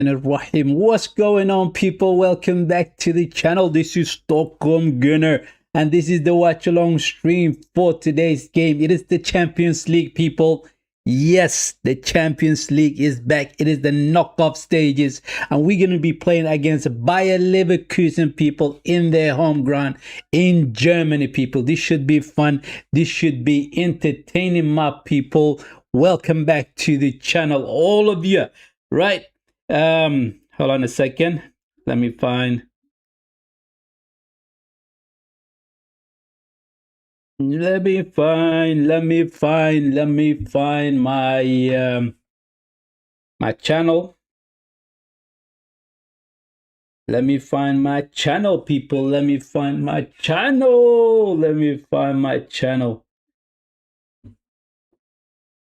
Rahim. What's going on, people? Welcome back to the channel. This is Stockholm Gunner, and this is the watch along stream for today's game. It is the Champions League, people. Yes, the Champions League is back. It is the knockoff stages, and we're going to be playing against Bayern Leverkusen, people, in their home ground in Germany, people. This should be fun. This should be entertaining, my people. Welcome back to the channel, all of you, right? Hold on a second. Let me find my my channel. Let me find my channel, people. Let me find my channel.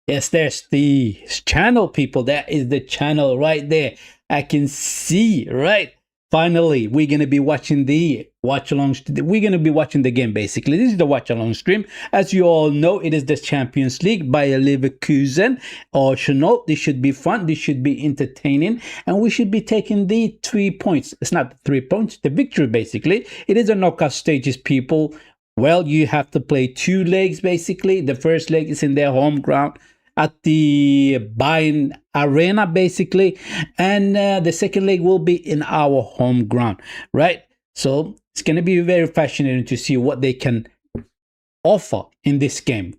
Yes, there's the channel, people. That is the channel right there. I can see, right? Finally, we're going to be watching the watch along. We're going to be watching the game, basically. This is the watch along stream. As you all know, it is the Champions League by Leverkusen Arsenal. This should be fun. This should be entertaining. And we should be taking the 3 points. It's not the 3 points, the victory, basically. It is a knockout stages, people. Well, you have to play 2 legs, basically. The first leg is in their home ground at the Bayern Arena, basically, and the second leg will be in our home ground, right? So it's going to be very fascinating to see what they can offer in this game,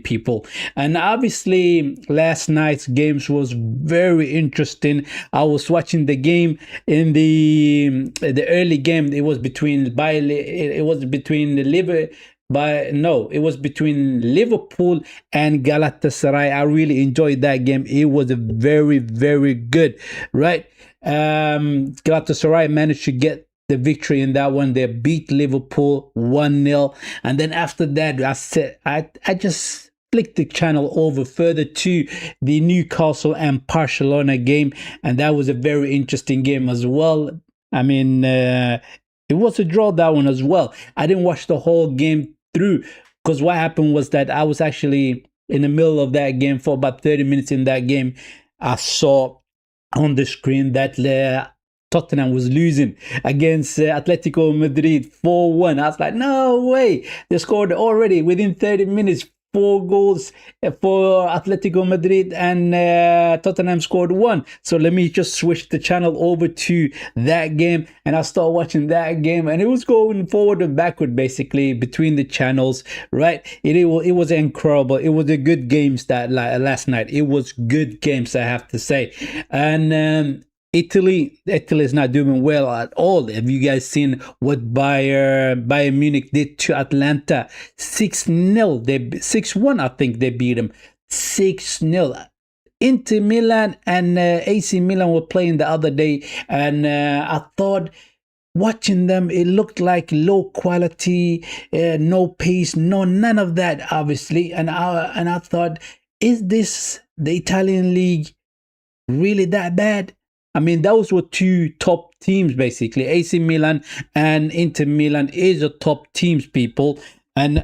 people. And obviously last night's games was very interesting. I was watching the game in the early game. It was between it was between Liverpool and Galatasaray. I really enjoyed that game. It was a very, very good, right? Galatasaray managed to get the victory in that one. They beat Liverpool 1-0. And then after that, I just flicked the channel over further to the Newcastle and Barcelona game. And that was a very interesting game as well. I mean, it was a draw, that one as well. I didn't watch the whole game through, because what happened was that I was actually in the middle of that game for about 30 minutes. In that game, I saw on the screen that Tottenham was losing against Atletico Madrid 4-1. I was like, no way, they scored already within 30 minutes 4 goals for Atletico Madrid, and Tottenham scored 1. So let me just switch the channel over to that game, and I started watching that game, and it was going forward and backward, basically, between the channels, right? It was incredible. It was a good games that last night. It was good games, I have to say. And Italy is not doing well at all. Have you guys seen what Bayern Munich did to Atlanta? 6-0. 6-1, I think they beat them. 6-0. Inter Milan and AC Milan were playing the other day, and I thought, watching them, it looked like low quality, no pace, none of that, obviously. And I thought, is this the Italian league really that bad? I mean, those were 2 top teams, basically. AC Milan and Inter Milan is a top teams, people. And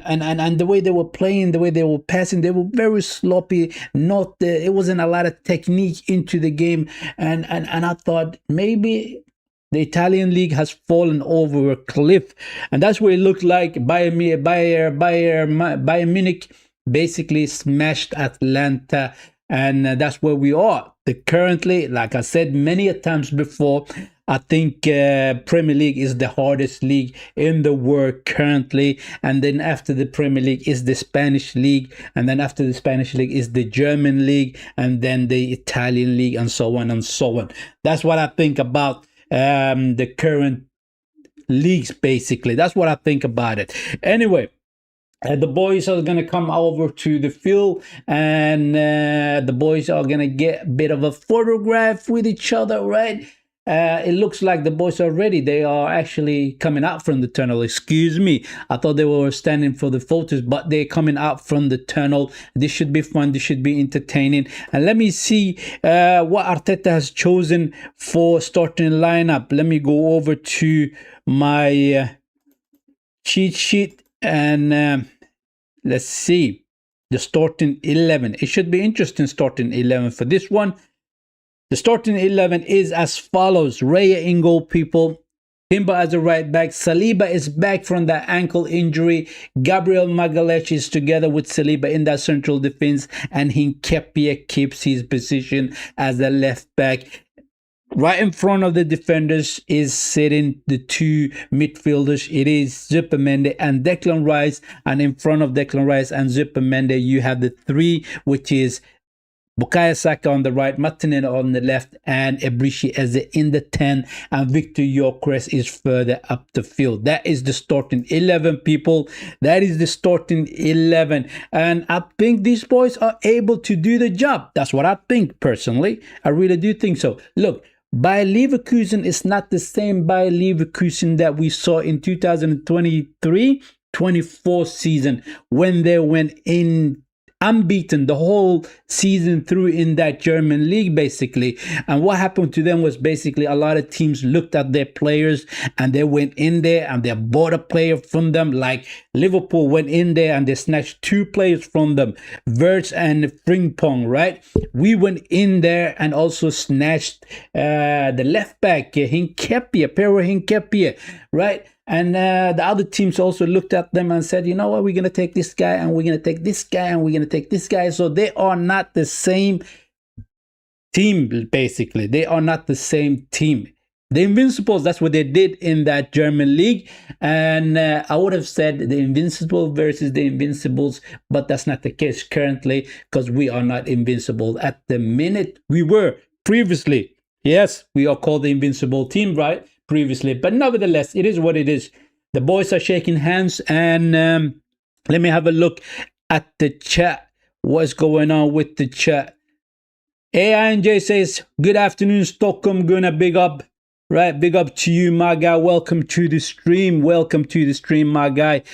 the way they were playing, the way they were passing, they were very sloppy. It wasn't a lot of technique into the game. And I thought maybe the Italian league has fallen over a cliff. And that's what it looked like. Bayern Munich basically smashed Atlanta. And that's where we are. Currently, like I said many times before, I think Premier League is the hardest league in the world currently. And then after the Premier League is the Spanish league. And then after the Spanish league is the German league. And then the Italian league, and so on and so on. That's what I think about the current leagues, basically. That's what I think about it. Anyway, the boys are going to come over to the field, and the boys are going to get a bit of a photograph with each other, right? It looks like the boys are ready. They are actually coming out from the tunnel. Excuse me. I thought they were standing for the photos, but they're coming out from the tunnel. This should be fun. This should be entertaining. And let me see what Arteta has chosen for starting lineup. Let me go over to my cheat sheet, and let's see the starting 11. It should be interesting starting 11 for this one. The starting 11 is as follows. Raya in goal, people. Timber as a right back. Saliba is back from that ankle injury. Gabriel Magalhaes is together with Saliba in that central defense. And Hincapié keeps his position as a left back. Right in front of the defenders is sitting the two midfielders. It is Zubimendi and Declan Rice. And in front of Declan Rice and Zubimendi, you have the three, which is Bukayo Saka on the right, Martinelli on the left, and Ebrishi as in the 10, and Victor Gyökeres is further up the field. That is the starting 11, people. That is the starting 11. And I think these boys are able to do the job. That's what I think, personally. I really do think so. Look, Bayer Leverkusen is not the same Bayer Leverkusen that we saw in 2023-24 season when they went in unbeaten the whole season through in that German league, basically. And what happened to them was basically a lot of teams looked at their players and they went in there and they bought a player from them. Like Liverpool went in there and they snatched two players from them, Wirtz and Frimpong, right? We went in there and also snatched the left back, Hincapié, Pero Hincapié, right? And the other teams also looked at them and said, you know what, we're going to take this guy and we're going to take this guy and we're going to take this guy. So they are not the same team, basically. They are not the same team. The Invincibles, that's what they did in that German league. And I would have said the Invincible versus the Invincibles, but that's not the case currently because we are not invincible. At the minute, we were previously. Yes, we are called the Invincible team, right? Previously, but nevertheless, it is what it is. The boys are shaking hands, and let me have a look at the chat. What's going on with the chat? AINJ says, good afternoon, Stockholm. Gonna big up, right? Big up to you, my guy. Welcome to the stream. Welcome to the stream, my guy.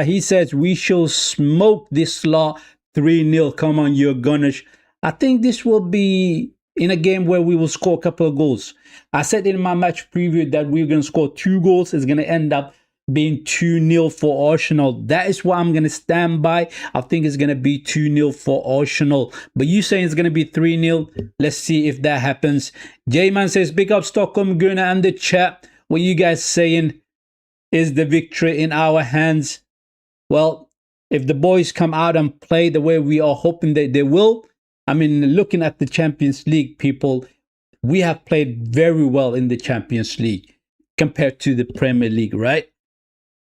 He says, we shall smoke this lot 3-0. Come on, you Gunners. I think this will be in a game where we will score a couple of goals. I said in my match preview that we're going to score 2 goals. It's going to end up being 2-0 for Arsenal. That is what I'm going to stand by. I think it's going to be 2-0 for Arsenal. But you saying it's going to be 3-0. Let's see if that happens. J-Man says, big up Stockholm, Gunnar, and the chat. What you guys saying? Is the victory in our hands? Well, if the boys come out and play the way we are hoping that they will, I mean, looking at the Champions League, people, we have played very well in the Champions League compared to the Premier League, right?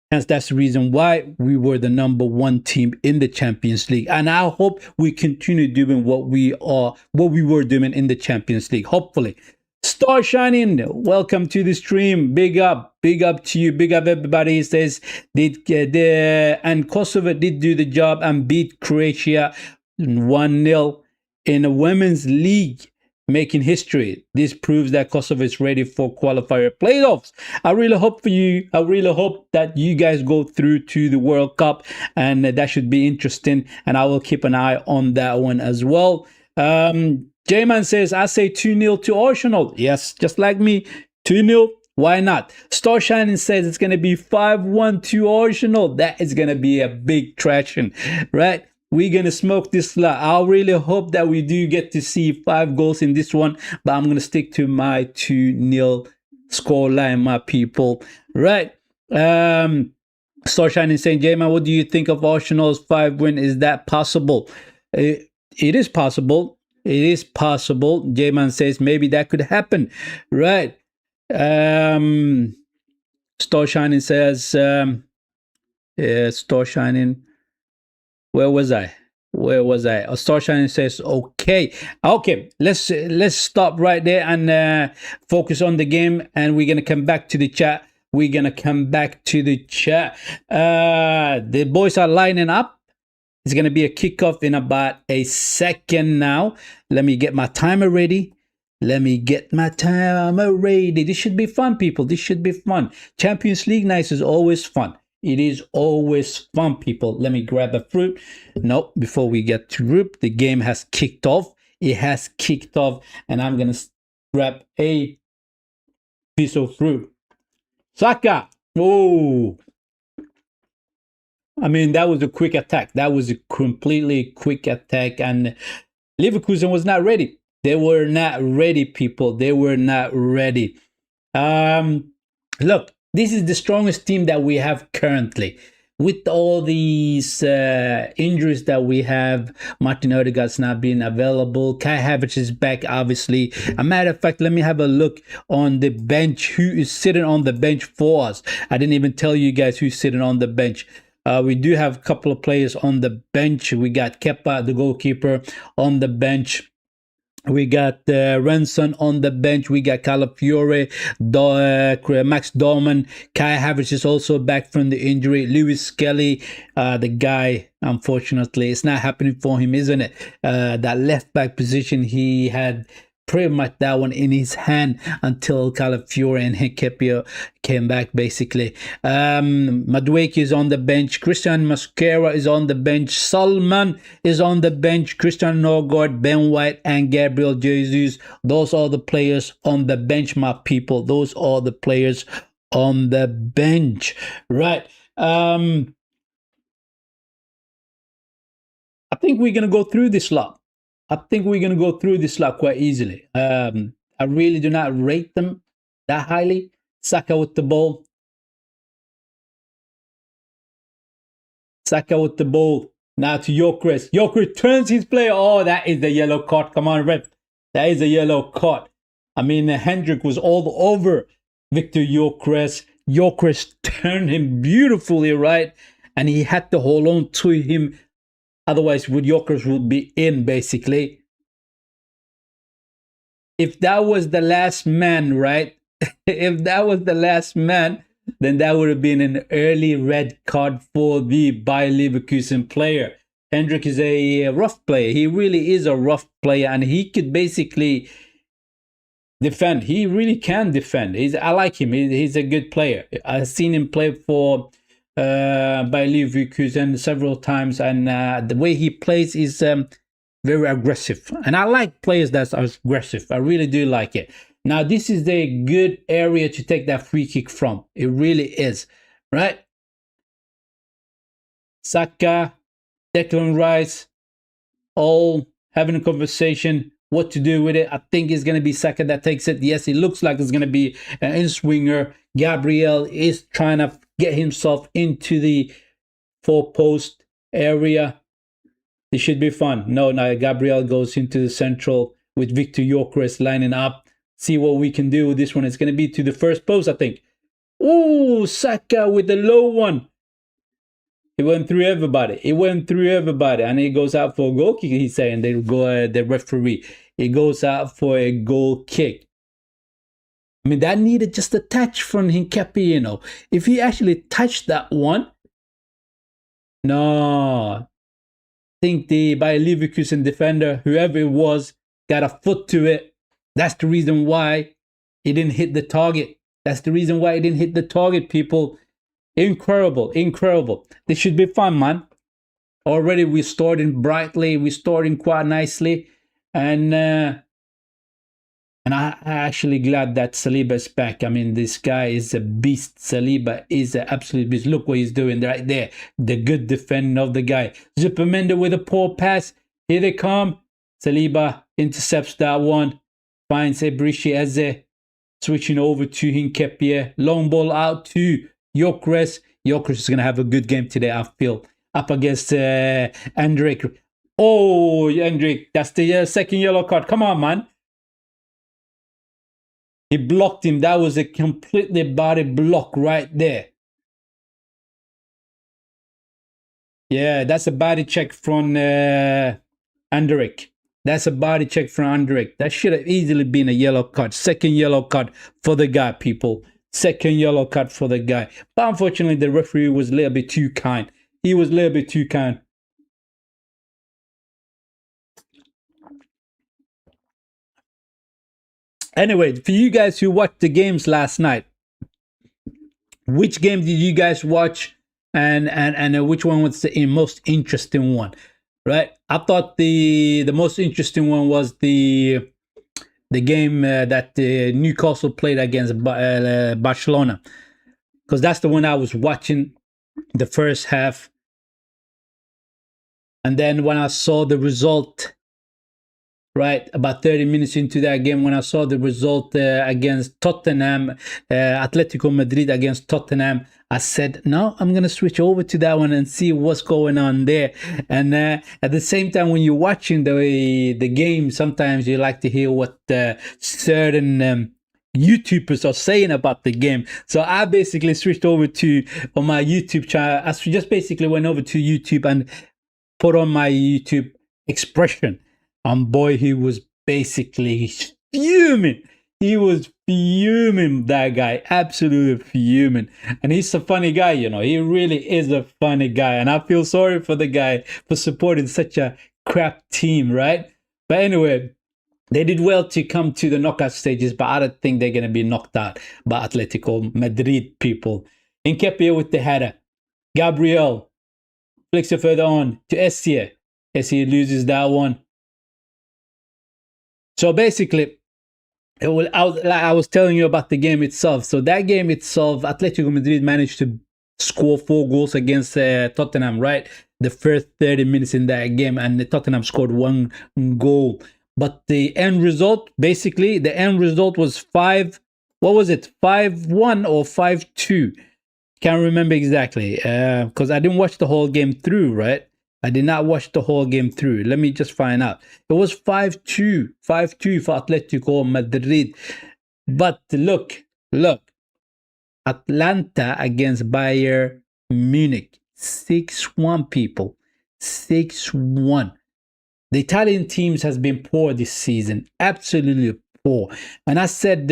Hence, that's the reason why we were the #1 team in the Champions League. And I hope we continue doing what we were doing in the Champions League, hopefully. Star Shining, welcome to the stream. Big up to you. Big up everybody. He says, and Kosovo did do the job and beat Croatia 1-0. In a women's league, making history. This proves that Kosovo is ready for qualifier playoffs. I really hope for you. I really hope that you guys go through to the World Cup, and that should be interesting. And I will keep an eye on that one as well. J-Man says, I say 2-0 to Arsenal. Yes, just like me, 2-0. Why not? Star Shining says it's going to be 5-1 to Arsenal. That is going to be a big traction, right? We're going to smoke this lot. I really hope that we do get to see 5 goals in this one, but I'm going to stick to my 2-0 score line, my people. Right. Star Shining saying, J-Man, what do you think of Arsenal's 5 win? Is that possible? It is possible. It is possible. J-Man says maybe that could happen. Right. Star Shining says, Star Shining. Where was I? Star Shining says, okay, let's stop right there and focus on the game, and we're gonna come back to the chat. The boys are lining up. It's gonna be a kickoff in about a second now. Let me get my timer ready. This should be fun, people. This should be fun. Champions League nights is always fun. It is always fun, people. Let me grab a fruit. Nope, before we get to fruit, the game has kicked off. It has kicked off, and I'm going to grab a piece of fruit. Saka! Oh! I mean, that was a quick attack. That was a completely quick attack, and Leverkusen was not ready. They were not ready, people. They were not ready. Look, this is the strongest team that we have currently. With all these injuries that we have, Martin Odegaard's not being available. Kai Havertz is back, obviously. A matter of fact, let me have a look on the bench. Who is sitting on the bench for us? I didn't even tell you guys who's sitting on the bench. We do have a couple of players on the bench. We got Kepa, the goalkeeper, on the bench. We got Renson on the bench. We got Calafiore, Max Dorman. Kai Havertz is also back from the injury. Lewis Skelly, the guy, unfortunately, it's not happening for him, isn't it? That left back position, he had pretty much that one in his hand until Calafiore and Nketiah came back, basically. Madueke is on the bench. Christian Mosquera is on the bench. Salman is on the bench. Christian Norgard, Ben White, and Gabriel Jesus. Those are the players on the bench, my people. Those are the players on the bench. Right. I think we're going to go through this lot. I think we're going to go through this lot quite easily. I really do not rate them that highly. Saka with the ball. Saka with the ball. Now to Gyökeres. Gyökeres turns his player. Oh, that is the yellow card. Come on, ref. That is a yellow card. I mean, Hendrick was all over Victor Gyökeres. Gyökeres turned him beautifully, right? And he had to hold on to him. Otherwise, Gyökeres would be in, basically. If that was the last man, right? If that was the last man, then that would have been an early red card for the Bayern Leverkusen player. Hendrick is a rough player. He really is a rough player, and he could basically defend. He really can defend. I like him. He's a good player. I've seen him play for Bayern Leverkusen several times, and the way he plays is very aggressive. And I like players that are aggressive. I really do like it. Now, this is a good area to take that free kick from. It really is, right? Saka, Declan Rice, all having a conversation what to do with it. I think it's going to be Saka that takes it. Yes, it looks like it's going to be an in-swinger. Gabriel is trying to get himself into the four-post area. It should be fun. No, Gabriel goes into the central with Victor Gyökeres lining up. See what we can do with this one. It's going to be to the first post, I think. Oh, Saka with the low one. It went through everybody. It went through everybody. And it goes out for a goal kick, he's saying. They go, the referee. It goes out for a goal kick. I mean, that needed just a touch from Nketiah, you know. If he actually touched that one, no. I think the Bayer Leverkusen defender, whoever it was, got a foot to it. That's the reason why he didn't hit the target. That's the reason why he didn't hit the target, people. Incredible, incredible. This should be fun, man. Already we're starting brightly. We're starting quite nicely. And I'm actually glad that Saliba is back. I mean, this guy is a beast. Saliba is an absolute beast. Look what he's doing right there. The good defending of the guy. Zupermenda with a poor pass. Here they come. Saliba intercepts that one. Finds Ebrishi Eze. Switching over to Nketiah. Long ball out to Gyökeres. Gyökeres is going to have a good game today, I feel. Up against Hendrick. Oh, Hendrick. That's the second yellow card. Come on, man. He blocked him. That was a completely body block right there. Yeah, that's a body check from Hendrick. That's a body check from Hendrick. That should have easily been a yellow card. Second yellow card for the guy, people. Second yellow card for the guy. But unfortunately, the referee was a little bit too kind. He was a little bit too kind. Anyway, for you guys who watched the games last night, which game did you guys watch, and which one was the most interesting one? Right, I thought the most interesting one was the game that Newcastle played against Barcelona, because that's the one I was watching the first half, and then when I saw the result right? About 30 minutes into that game, when I saw the result against Tottenham, Atletico Madrid against Tottenham, I said, no, I'm going to switch over to that one and see what's going on there. And at the same time, when you're watching the game, sometimes you like to hear what certain YouTubers are saying about the game. So I basically switched over to on my YouTube channel. I just basically went over to YouTube and put on my YouTube expression. And boy, he was basically fuming. He was fuming, that guy, absolutely fuming. And he's a funny guy, you know. He really is a funny guy. And I feel sorry for the guy for supporting such a crap team, right? But anyway, they did well to come to the knockout stages, but I don't think they're going to be knocked out by Atletico Madrid people. Nketiah with the header. Gabriel flicks it further on to Essie. Essie loses that one. So basically, I was telling you about the game itself. So that game itself, Atletico Madrid managed to score 4 goals against Tottenham, right? The first 30 minutes in that game, and Tottenham scored 1 goal. But the end result, basically, the end result was 5, what was it? 5-1 or 5-2? Can't remember exactly, because I didn't watch the whole game through, right? I did not watch the whole game through. Let me just find out. It was 5-2 for Atletico Madrid. But look, Atlanta against Bayern Munich, 6-1 people, 6-1. The Italian teams has been poor this season, absolutely poor. And I said,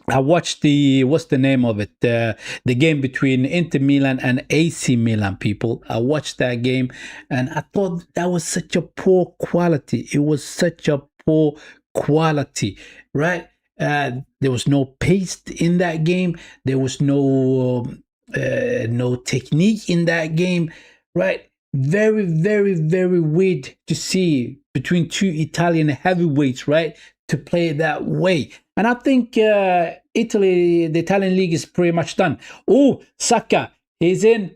I watched what's the name of it? The game between Inter Milan and AC Milan, people. I watched that game and I thought that was such a poor quality. It was such a poor quality, right? There was no pace in that game. There was no technique in that game, right? Very, very, very weird to see between 2 Italian heavyweights, right? To play that way. And I think Italy, the Italian league is pretty much done. Oh, Saka, he's in.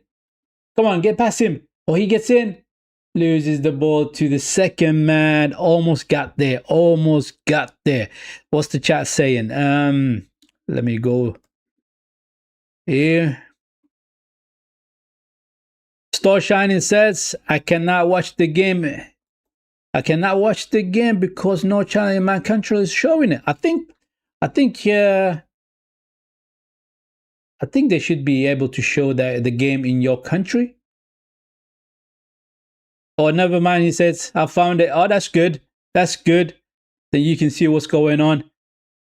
Come on, get past him. Oh, he gets in. Loses the ball to the second man. Almost got there. Almost got there. What's the chat saying? Let me go here. Star Shining says, I cannot watch the game. I cannot watch the game because no channel in my country is showing it. I think they should be able to show the game in your country. Oh, never mind. He says, I found it. Oh, that's good. That's good. Then you can see what's going on.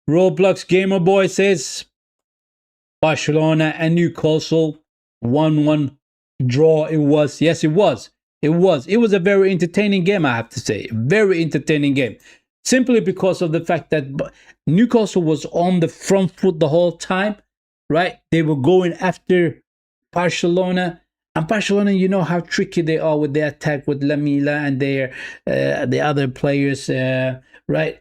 Roblox Gamer Boy says, Barcelona and Newcastle 1-1 draw. It was. Yes, it was. It was a very entertaining game, I have to say. Very entertaining game. Simply because of the fact that Newcastle was on the front foot the whole time, right? They were going after Barcelona. And Barcelona, you know how tricky they are with their attack with Lamela and the other players, right?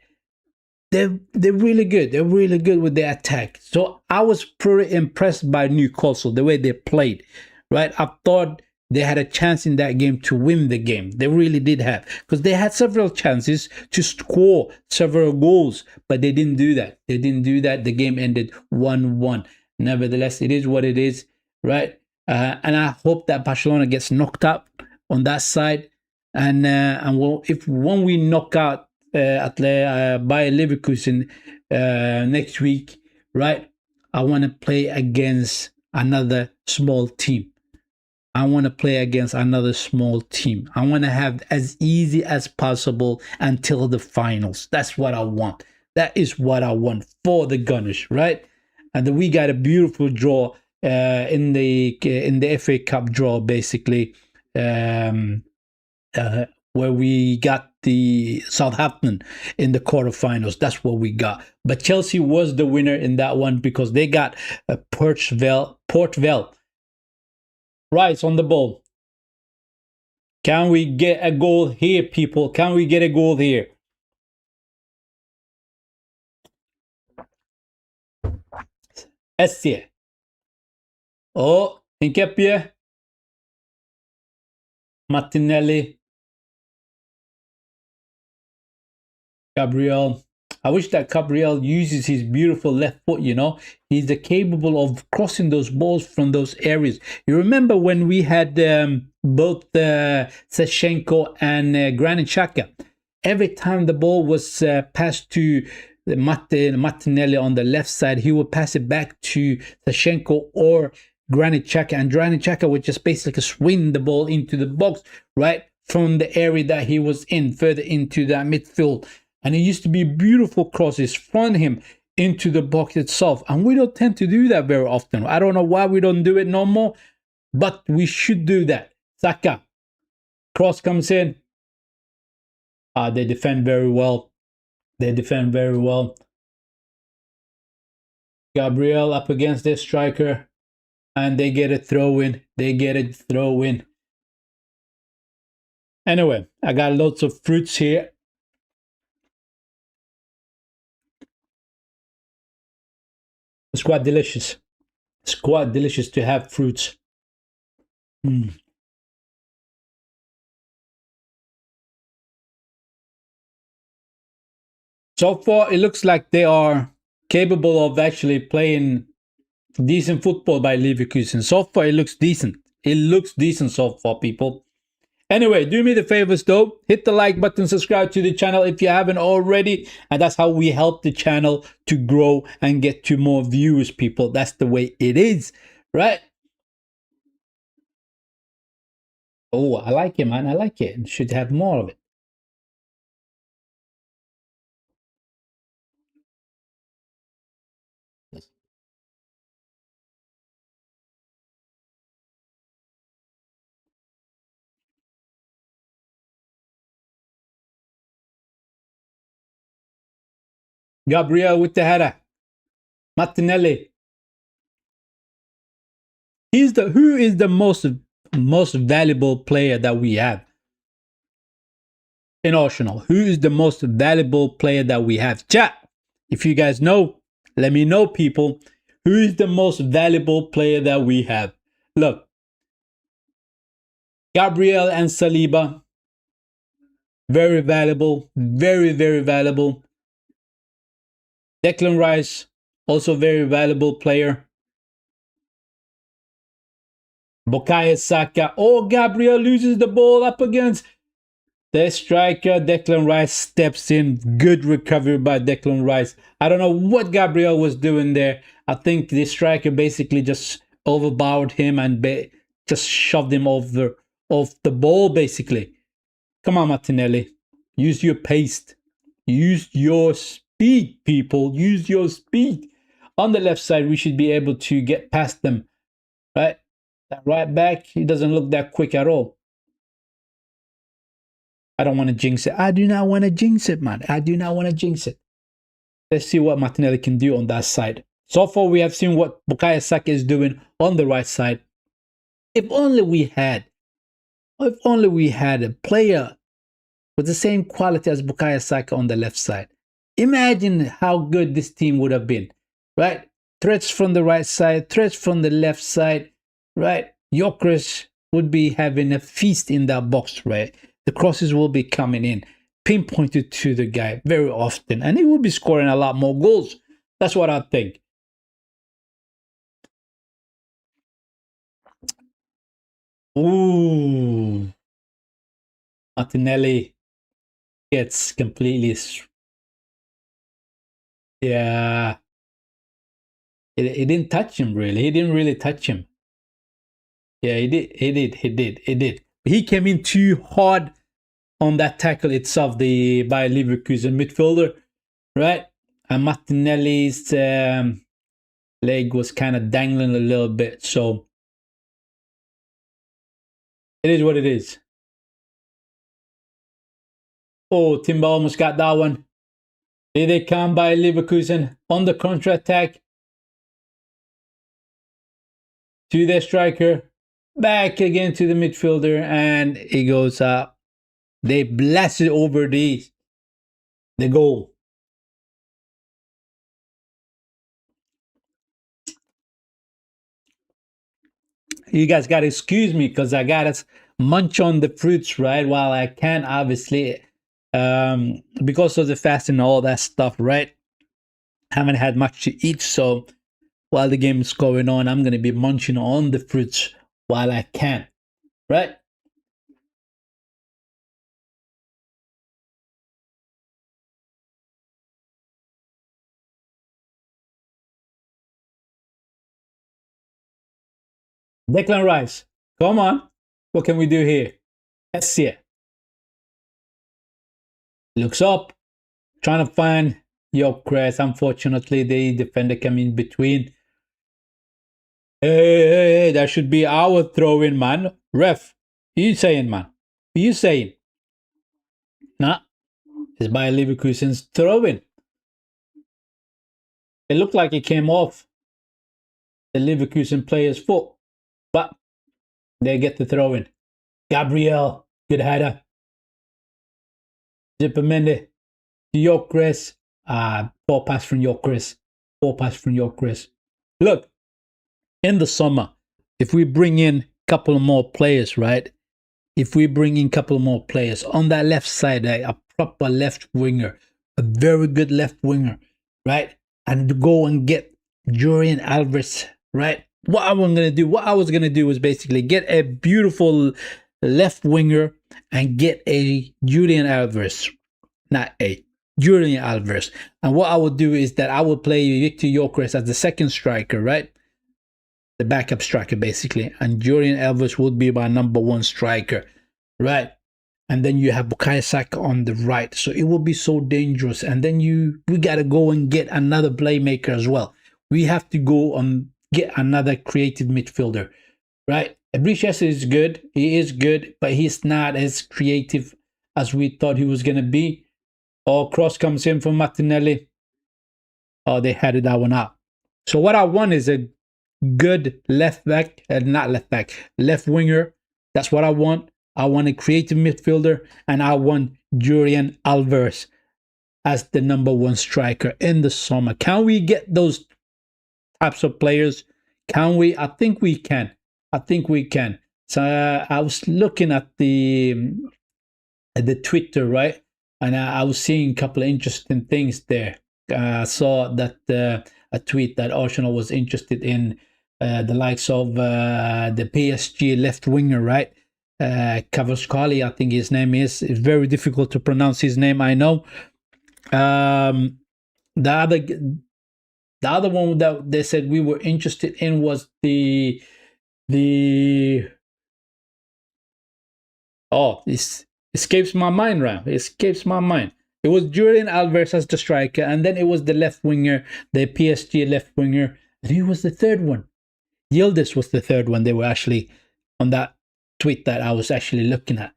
They're really good. They're really good with their attack. So I was pretty impressed by Newcastle, the way they played, right? I thought they had a chance in that game to win the game. They really did have, because they had several chances to score several goals, but they didn't do that. They didn't do that. The game ended 1-1. Nevertheless, it is what it is, right? And I hope that Barcelona gets knocked out on that side. And when we knock out Bayern Leverkusen next week, right? I want to play against another small team. I want to play against another small team. I want to have as easy as possible until the finals. That's what I want. That is what I want for the Gunners, right? And then we got a beautiful draw in the FA Cup draw, basically, where we got the Southampton in the quarterfinals. That's what we got. But Chelsea was the winner in that one because they got Port Vale. Right on the ball. Can we get a goal here, people? Can we get a goal here? Essie. Oh, Nketiah. Martinelli. Gabriel. I wish that Gabriel uses his beautiful left foot, you know. He's capable of crossing those balls from those areas. You remember when we had both Sashenko and Granit Xhaka? Every time the ball was passed to Martinelli on the left side, he would pass it back to Sashenko or Granit Xhaka, and Granit Xhaka would just basically swing the ball into the box, right, from the area that he was in, further into that midfield. And it used to be beautiful crosses from him into the box itself. And we don't tend to do that very often. I don't know why we don't do it no more, but we should do that. Saka, cross comes in. They defend very well. They defend very well. Gabriel up against their striker. And they get a throw in. They get a throw in. Anyway, I got lots of fruits here. It's quite delicious. It's quite delicious to have fruits. So far, it looks like they are capable of actually playing decent football by Leverkusen. So far, it looks decent. It looks decent so far, people. Anyway, do me the favors though. Hit the like button, subscribe to the channel if you haven't already. And that's how we help the channel to grow and get to more viewers, people. That's the way it is, right? Oh, I like it, man. I like it. Should have more of it. Gabriel with the header. Martinelli. Who is the most valuable player that we have in Arsenal? Who is the most valuable player that we have? Chat. If you guys know, let me know, people. Who is the most valuable player that we have? Look, Gabriel and Saliba, very valuable, very, very valuable. Declan Rice, also very valuable player. Bukayo Saka. Oh, Gabriel loses the ball up against the striker. Declan Rice steps in. Good recovery by Declan Rice. I don't know what Gabriel was doing there. I think the striker basically just overpowered him and just shoved him off the ball, basically. Come on, Martinelli. Use your pace. Use your speed, people. Use your speed. On the left side, we should be able to get past them. Right? That right back, he doesn't look that quick at all. I don't want to jinx it. I do not want to jinx it, man. I do not want to jinx it. Let's see what Martinelli can do on that side. So far, we have seen what Bukayo Saka is doing on the right side. If only we had a player with the same quality as Bukayo Saka on the left side. Imagine how good this team would have been, right? Threats from the right side, threats from the left side, right? Gyökeres would be having a feast in that box, right? The crosses will be coming in, pinpointed to the guy very often, and he will be scoring a lot more goals. That's what I think. Ooh. Martinelli gets completely... Yeah. It didn't touch him, really. He didn't really touch him. Yeah, he did. He came in too hard on that tackle itself, the Bayern Leverkusen midfielder, right? And Martinelli's leg was kind of dangling a little bit, so it is what it is. Oh, Timber almost got that one. Here they come by Leverkusen on the counter-attack. To their striker. Back again to the midfielder, and it goes up. They blast it over the goal. You guys got to excuse me because I got to munch on the fruits, right? While I can, obviously. Because of the fast and all that stuff, right? Haven't had much to eat, so while the game is going on, I'm gonna be munching on the fruits while I can, right? Declan Rice, come on, what can we do here? Essia looks up, trying to find Yorkres. Unfortunately, the defender came in between. Hey, that should be our throw in, man. Ref, you saying, man? You saying? Nah, it's Bayern Leverkusen's throw in. It looked like it came off the Leverkusen player's foot, but they get the throw in. Gabriel, good header. Zippermende, Yorkres. Poor pass from Yorkres. Poor pass from Yorkres. Look, in the summer, if we bring in a couple more players, right? If we bring in a couple more players on that left side, a proper left winger, a very good left winger, right? And go and get Julian Alvarez, right? What I was gonna do was basically get a beautiful left winger and get a Julian Alvarez, not a Julian Alvarez. And what I would do is that I would play Victor Gyökeres as the second striker, right? The backup striker basically, and Julian Alvarez would be my number one striker, right? And then you have Bukayo Saka on the right, so it will be so dangerous. And then we gotta go and get another playmaker as well. We have to go and get another creative midfielder, right? Abricias is good, he is good, but he's not as creative as we thought he was gonna be. Or cross comes in from Martinelli. Oh, they headed that one out. So what I want is a good left back, not left back, left winger. That's what I want. I want a creative midfielder, and I want Julian Alvarez as the number one striker in the summer. Can we get those types of players? Can we? I think we can. I think we can. So I was looking at the Twitter, right? And I was seeing a couple of interesting things there. I saw that a tweet that Arsenal was interested in the likes of the PSG left winger, right? Kvaratskhelia, I think his name is. It's very difficult to pronounce his name, I know. The other one that they said we were interested in was the oh, it escapes my mind, Ram. It escapes my mind. It was Julian Alvarez as the striker, and then it was the left winger, the PSG left winger. And who was the third one? Yildiz was the third one. They were actually on that tweet that I was actually looking at.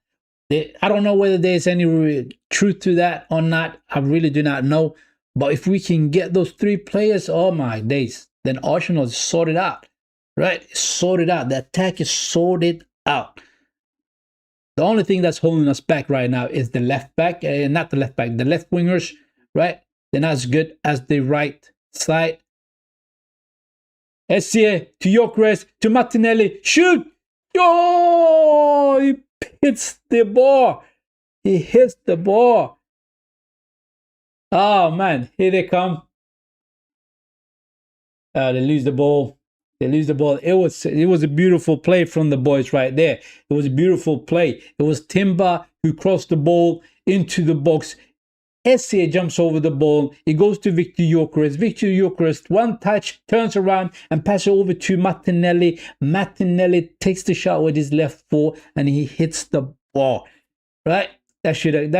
I don't know whether there's any truth to that or not. I really do not know. But if we can get those three players, oh my days, then Arsenal is sorted out, right? It's sorted out. The attack is sorted out. The only thing that's holding us back right now is the left back, not the left back, the left wingers, right? They're not as good as the right side. Essie to Gyökeres to Martinelli, shoot! Oh, he hits the ball. He hits the ball. Oh man, here they come. They lose the ball. They lose the ball. It was a beautiful play from the boys right there. It was a beautiful play. It was Timber who crossed the ball into the box. Essie jumps over the ball. It goes to Victor Gyökeres. Victor Gyökeres, one touch, turns around and passes over to Martinelli. Martinelli takes the shot with his left foot and he hits the ball. Right? That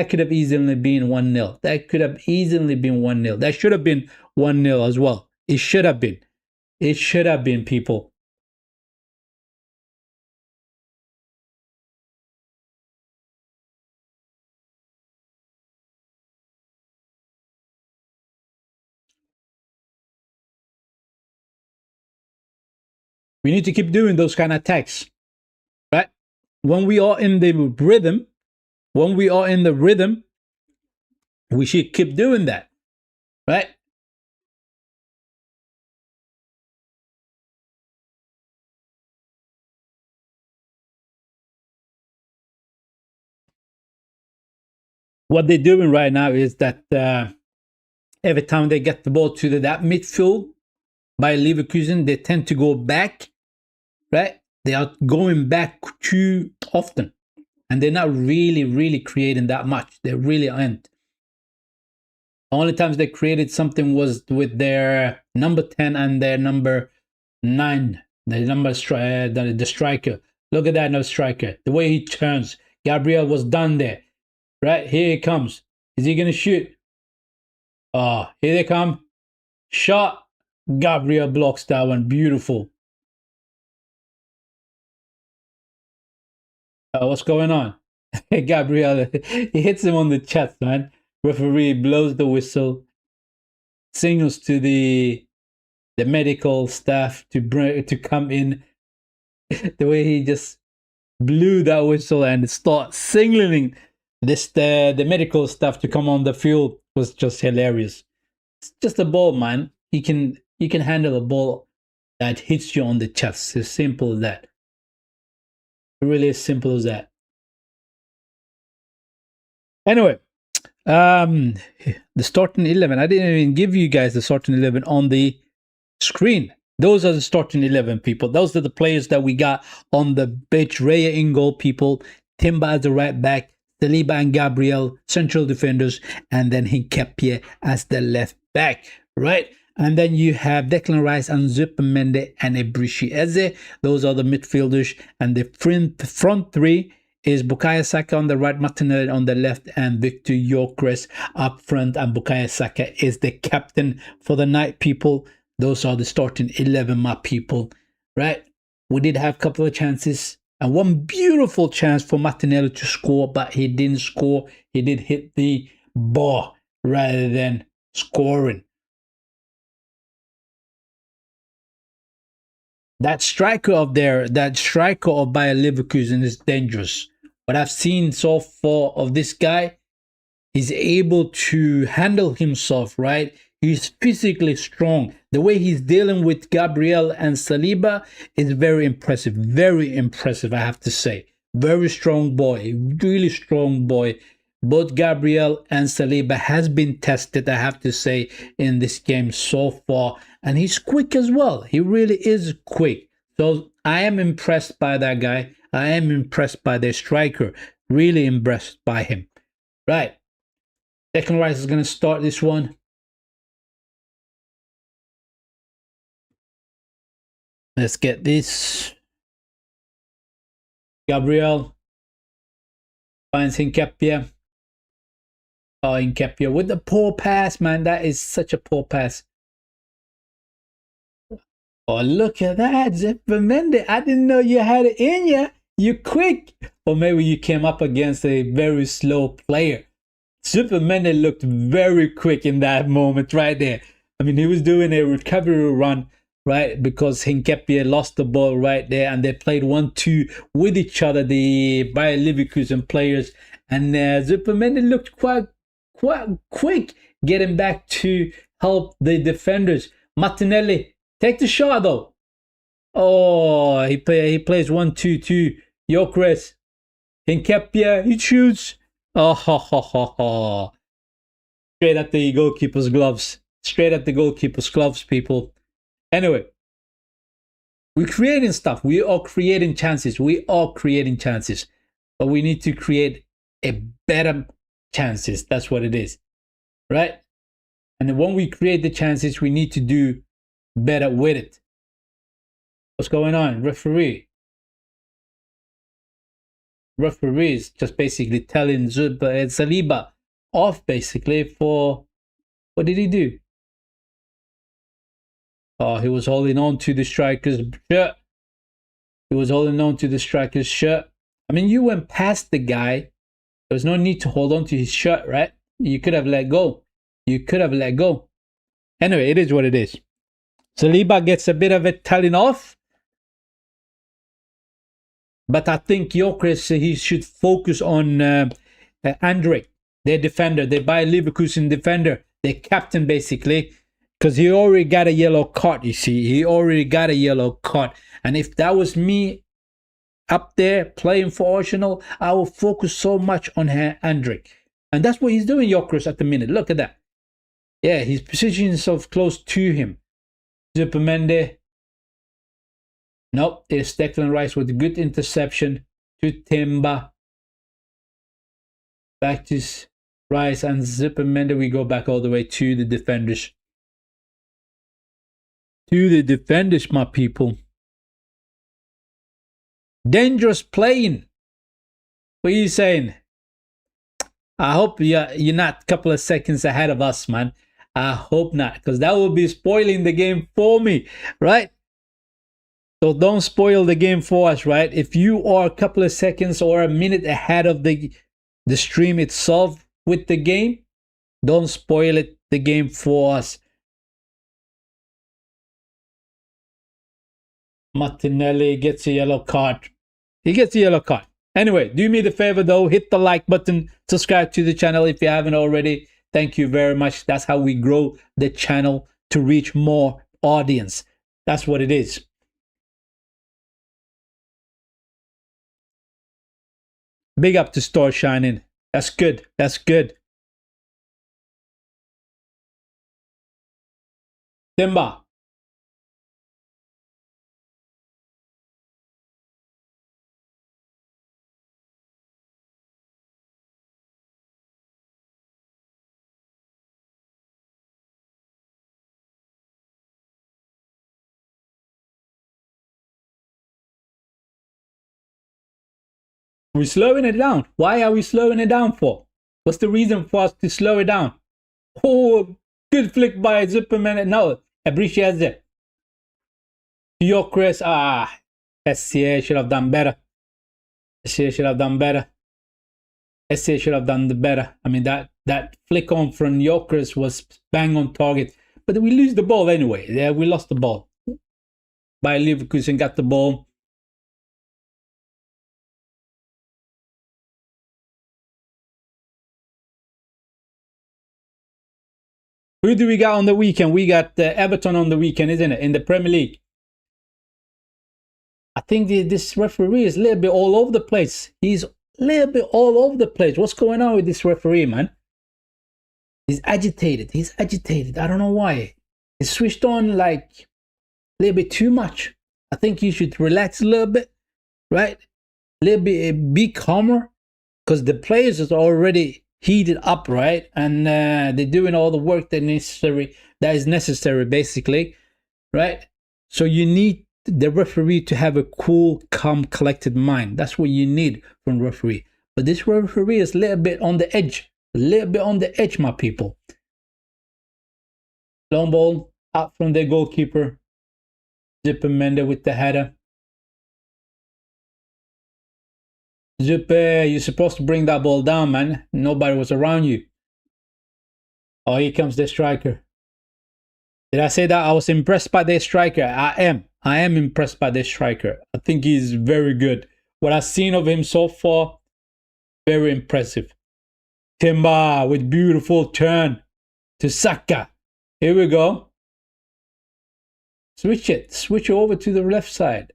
could have easily been 1-0. That could have easily been 1-0. That should have been 1-0 as well. It should have been. It should have been, people. We need to keep doing those kind of attacks, right? When we are in the rhythm, we should keep doing that, right? what they're doing right now is that every time they get the ball to that midfield by Leverkusen, they tend to go back, right? They are going back too often, and they're not really creating that much. They really aren't. The only times they created something was with their number 10 and their number 9, the striker. Look at that, no striker. The way he turns. Gabriel was done there. Right, here he comes. Is he going to shoot? Oh, here they come. Shot. Gabriel blocks that one. Beautiful. What's going on? Gabriel, he hits him on the chest, man. Referee blows the whistle, signals to the medical staff to come in. The way he just blew that whistle and start signaling the medical staff to come on the field was just hilarious. It's just a ball, man. You can handle a ball that hits you on the chest. It's simple as that. It really is simple as that. Anyway, the starting 11. I didn't even give you guys the starting 11 on the screen. Those are the starting 11, people. Those are the players that we got on the bench. Raya in goal, people. Timber as the right back. Saliba and Gabriel, central defenders. And then Hinkepie as the left back, right? And then you have Declan Rice and Zubimendi and Ebrishi Eze. Those are the midfielders. And the front three is Bukayo Saka on the right, Martinelli on the left, and Victor Gyökeres up front. And Bukayo Saka is the captain for the night, people. Those are the starting 11, my people, right? We did have a couple of chances and one beautiful chance for Martinelli to score, but he didn't score. He did hit the bar rather than scoring. That striker of Bayern Leverkusen is dangerous. What I've seen so far of this guy, he's able to handle himself, right? He's physically strong. The way he's dealing with Gabriel and Saliba is very impressive. Very impressive, I have to say. Very strong boy. Really strong boy. Both Gabriel and Saliba has been tested, I have to say, in this game so far. And he's quick as well. He really is quick. So I am impressed by that guy. I am impressed by their striker. Really impressed by him. Right. Declan Rice is going to start this one. Let's get this. Gabriel finds Hinkepie. Oh, Hinkepie with the poor pass, man. That is such a poor pass. Oh, look at that. Zubimendi. I didn't know you had it in you. You're quick. Or maybe you came up against a very slow player. Zubimendi looked very quick in that moment right there. I mean, he was doing a recovery run, right? Because Hinkepie lost the ball right there, and they played 1-2 with each other, the Bayern Leverkusen players. And Zubimendi looked quite quick, getting back to help the defenders. Martinelli, take the shot though. Oh, he plays 1-2-2. Gyökeres, Hinkepie, he shoots. Oh, ho, ho, ho, ho. Straight at the goalkeeper's gloves. Straight at the goalkeeper's gloves, people. Anyway, we're creating stuff. We are creating chances. We are creating chances. But we need to create a better chances. That's what it is. Right? And when we create the chances, we need to do better with it. What's going on? Referees just basically telling Saliba off basically for, what did he do? Oh, he was holding on to the striker's shirt. He was holding on to the striker's shirt. I mean, you went past the guy. There was no need to hold on to his shirt, right? You could have let go. You could have let go. Anyway, it is what it is. Saliba gets a bit of it telling off. But I think Gyökeres, he should focus on André, their defender, their Bayern Leverkusen defender, their captain basically. Because he already got a yellow card, you see. He already got a yellow card. And if that was me up there playing for Arsenal, I would focus so much on André. And that's what he's doing, Gyökeres, at the minute. Look at that. Yeah, he's positioning himself close to him. Zubimendi. Nope, it's Declan Rice with a good interception to Timber. Back to Rice and Zubimendi. We go back all the way to the defenders. To the defenders, my people. Dangerous playing. What are you saying? I hope you're not a couple of seconds ahead of us, man. I hope not, because that will be spoiling the game for me, right? So don't spoil the game for us, right? If you are a couple of seconds or a minute ahead of the stream itself with the game, don't spoil the game for us. Martinelli gets a yellow card. He gets a yellow card. Anyway, do me the favor though, hit the like button, subscribe to the channel if you haven't already. Thank you very much. That's how we grow the channel to reach more audience. That's what it is. Big up to Star Shining. That's good. That's good. Timber. We're slowing it down. Why are we slowing it down for? What's the reason for us to slow it down? Oh, good flick by Zubimendi. No, appreciate it. Gyökeres. SCA should have done better. SCA should have done better. SCA should have done the better. I mean, that flick on from Gyökeres was bang on target. But we lose the ball anyway. Yeah, we lost the ball. Bayern Leverkusen got the ball. Who do we got on the weekend? We got Everton on the weekend, isn't it? In the Premier League. I think this referee is a little bit all over the place. He's a little bit all over the place. What's going on with this referee, man? He's agitated. He's agitated. I don't know why. He switched on like a little bit too much. I think you should relax a little bit, right? A little bit, be calmer, because the players is already heated up, right? And they're doing all the work that is necessary, basically, right? So you need the referee to have a cool, calm, collected mind. That's what you need from referee. But this referee is a little bit on the edge. A little bit on the edge, my people. Long ball out from the goalkeeper. Zubimendi with the header. Zuppe, you're supposed to bring that ball down, man. Nobody was around you. Oh, here comes the striker. Did I say that I was impressed by the striker? I am impressed by the striker. I think he's very good. What I've seen of him so far, very impressive. Timber with beautiful turn to Saka. Here we go. Switch it. Switch over to the left side.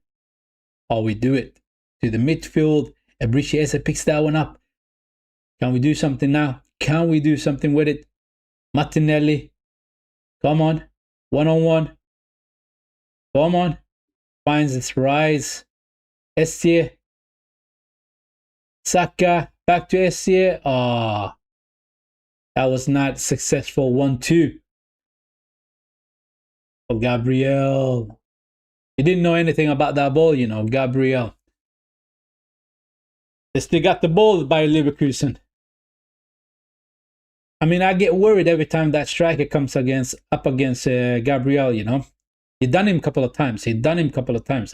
Oh, we do it. To the midfield. Ebriciesa picks that one up. Can we do something now? Can we do something with it? Martinelli. Come on. One-on-one. Come on. Finds its rise. SCA. Saka. Back to SCA. Ah. That was not successful. 1-2. Oh, Gabriel. He didn't know anything about that ball, you know, Gabriel. They still got the ball by Leverkusen. I mean, I get worried every time that striker comes up against Gabriel, you know. He done him a couple of times. I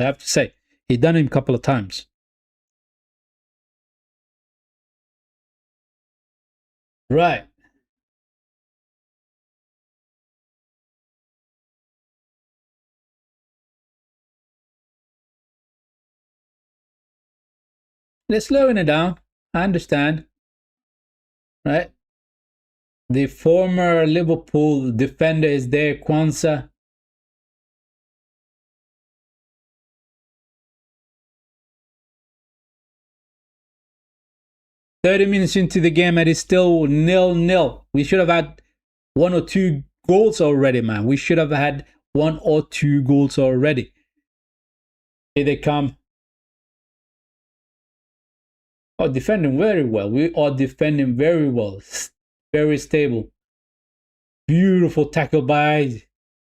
have to say. He done him a couple of times. Right. They're slowing it down. I understand. Right. The former Liverpool defender is there, Kwanzaa. 30 minutes into the game and it's still 0-0. We should have had 1 or 2 goals already, man. We should have had 1 or 2 goals already. Here they come. Oh, defending very well. We are defending very well. Very stable. Beautiful tackle by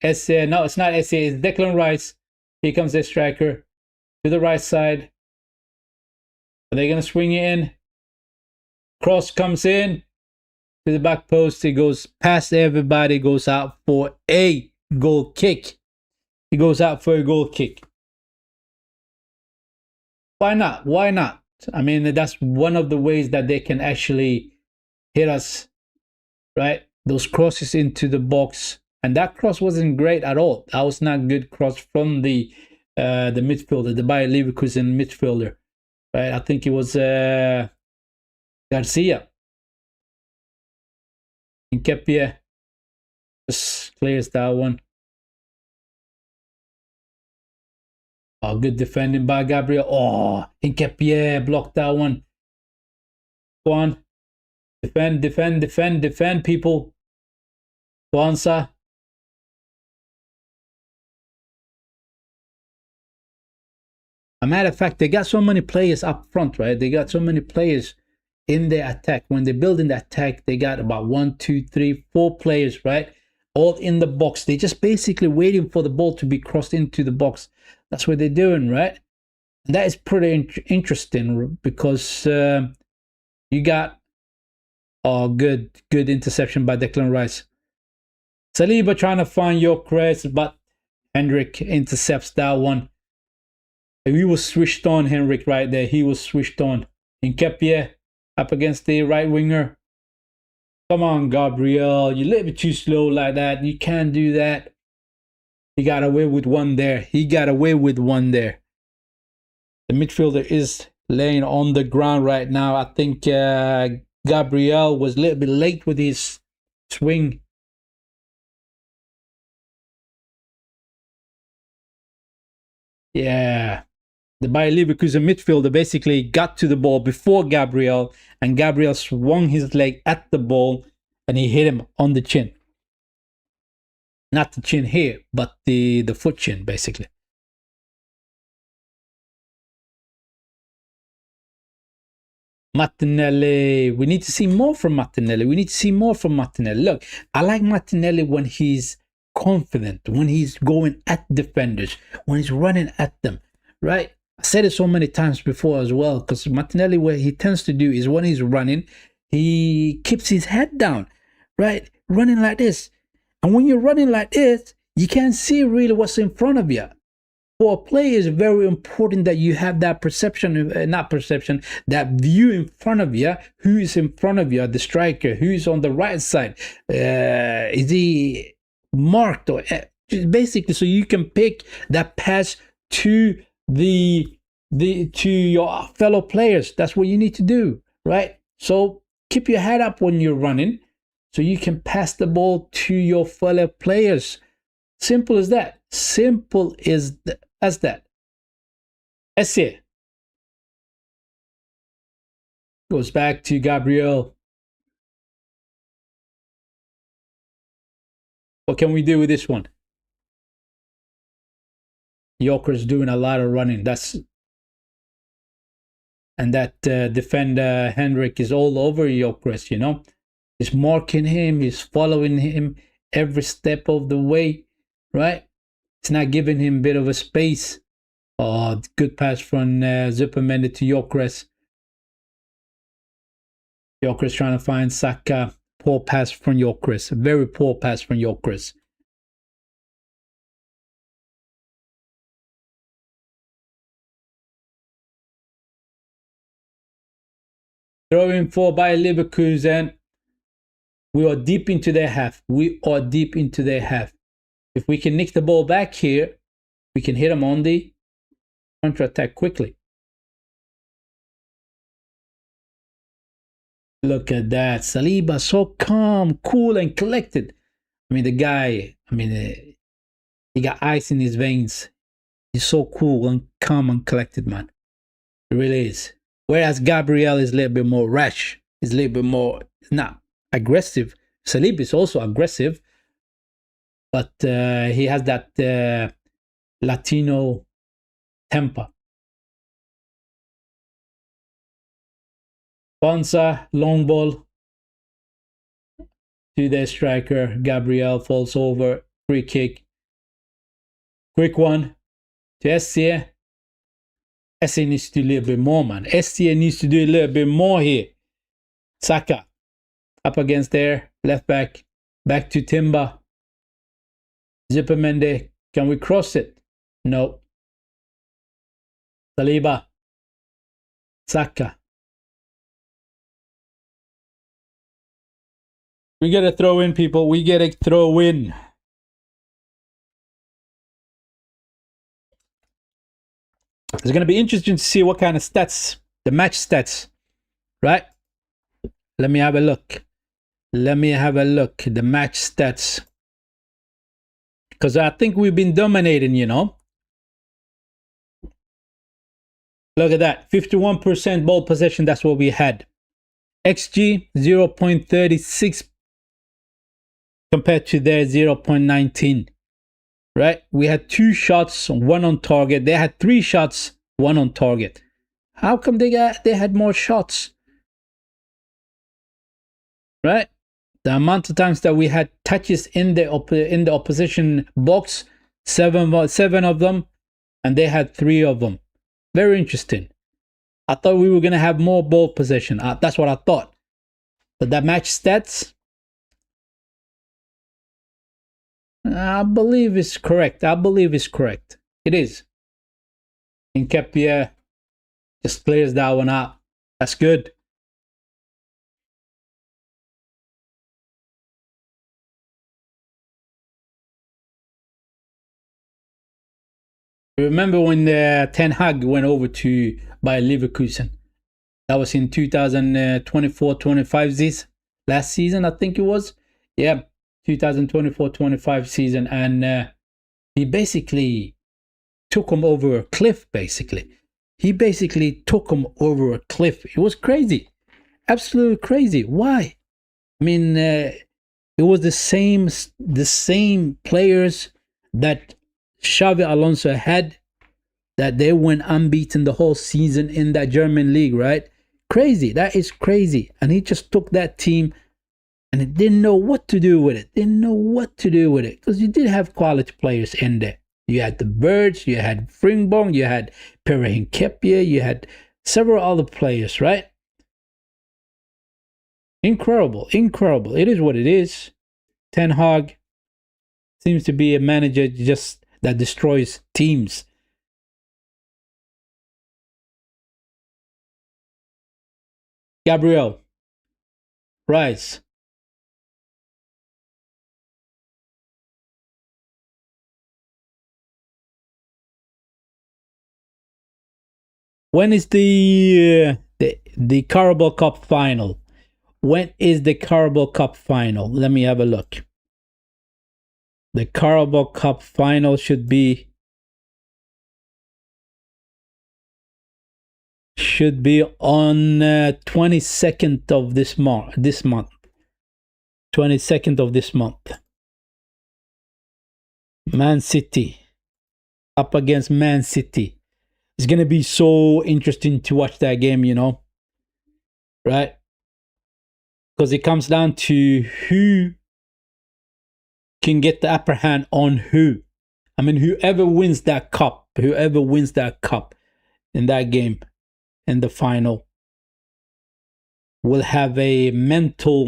SA. No, it's not SA. It's Declan Rice. Here comes the striker to the right side. Are they going to swing it in? Cross comes in to the back post. It goes past everybody. Goes out for a goal kick. He goes out for a goal kick. Why not? Why not? I mean, that's one of the ways that they can actually hit us, right? Those crosses into the box. And that cross wasn't great at all. That was not good cross from the midfielder, the Bayern Leverkusen midfielder, right? I think it was Garcia. Nkepie just clears that one. Oh, good defending by Gabriel. Oh, Nkepie blocked that one. Go on. Defend, defend, defend, defend, people. Kwanzaa. A matter of fact, they got so many players up front, right? They got so many players in their attack. When they're building the attack, they got about 1, 2, 3, 4 players, right? All in the box. They're just basically waiting for the ball to be crossed into the box. That's what they're doing, right? And that is pretty interesting because you got good interception by Declan Rice. Saliba trying to find Gyökeres, but Hendrik intercepts that one. He was switched on, Henrik, right there. He was switched on. Nkepie up against the right winger. Come on, Gabriel. You're a little bit too slow like that. You can't do that. He got away with one there. He got away with one there. The midfielder is laying on the ground right now. I think Gabriel was a little bit late with his swing. Yeah. The Bayer Leverkusen midfielder basically got to the ball before Gabriel, and Gabriel swung his leg at the ball and he hit him on the chin. Not the chin here, but the foot chin, basically. Martinelli. We need to see more from Martinelli. We need to see more from Martinelli. Look, I like Martinelli when he's confident, when he's going at defenders, when he's running at them, right? I said it so many times before as well, because Martinelli, what he tends to do is when he's running, he keeps his head down, right? Running like this. And when you're running like this, you can't see really what's in front of you. For a player, it's very important that you have that perception, that view in front of you. Who is in front of you? The striker. Who is on the right side? Is he marked? Or basically, so you can pick that pass to to your fellow players. That's what you need to do, right? So keep your head up when you're running, so you can pass the ball to your fellow players. Simple as that. Simple as that. Esse goes back to Gabriel. What can we do with this one? Gyökeres doing a lot of running. And that defender Hendrik is all over Gyökeres, you know. He's marking him. He's following him every step of the way, right? It's not giving him a bit of a space. Oh, good pass from Zupermendi to Gyökeres. Gyökeres trying to find Saka. Poor pass from Gyökeres. Very poor pass from Gyökeres. Throwing for Bayern Leverkusen. We are deep into their half. We are deep into their half. If we can nick the ball back here, we can hit them on the counter-attack quickly. Look at that. Saliba, so calm, cool, and collected. I mean, the guy, he got ice in his veins. He's so cool and calm and collected, man. It really is. Whereas Gabriel is a little bit more rash. He's a little bit more, not aggressive. Salib is also aggressive, but he has that Latino temper. Bonsa, long ball to their striker. Gabriel falls over. Free kick. Quick one to Essie. Essie needs to do a little bit more, man. Essie needs to do a little bit more here. Saka up against there. Left back. Back to Timber. Zippermende. Can we cross it? No. Saliba. Saka. We get a throw in, people. We get a throw in. It's going to be interesting to see what kind of stats, the match stats, right? Let me have a look. Let me have a look. The match stats. Because I think we've been dominating, you know. Look at that. 51% ball possession. That's what we had. XG 0.36 compared to their 0.19. Right? We had 2 shots, 1 on target. They had 3 shots, 1 on target. How come they had more shots? Right? The amount of times that we had touches in the opposition box, 7 of them, and they had 3 of them. Very interesting. I thought we were going to have more ball possession. That's what I thought. But that match stats, I believe is correct. I believe is correct. It is. Nketiah just clears that one out. That's good. Remember when Ten Hag went over to Bayern Leverkusen? That was in 2024-25 last season, I think it was. Yeah, 2024-25 season, and he basically took him over a cliff. He basically took him over a cliff. It was crazy, absolutely crazy. Why? I mean, it was the same players that Xavi Alonso had, that they went unbeaten the whole season in that German league, right? Crazy. That is crazy. And he just took that team and it didn't know what to do with it. Because you did have quality players in there. You had the Birds, you had Fringbong, you had Pierre Nketiah, you had several other players, right? Incredible. It is what it is. Ten Hag seems to be a manager just that destroys teams. Gabriel, Rice. When is the Carabao Cup final? When is the Carabao Cup final? Let me have a look. The Carabao Cup final should be on 22nd of this month. 22nd of this month. Man City up against Man City. It's going to be so interesting to watch that game, you know, right? Because it comes down to who can get the upper hand on who. I mean, whoever wins that cup in that game, in the final, will have a mental.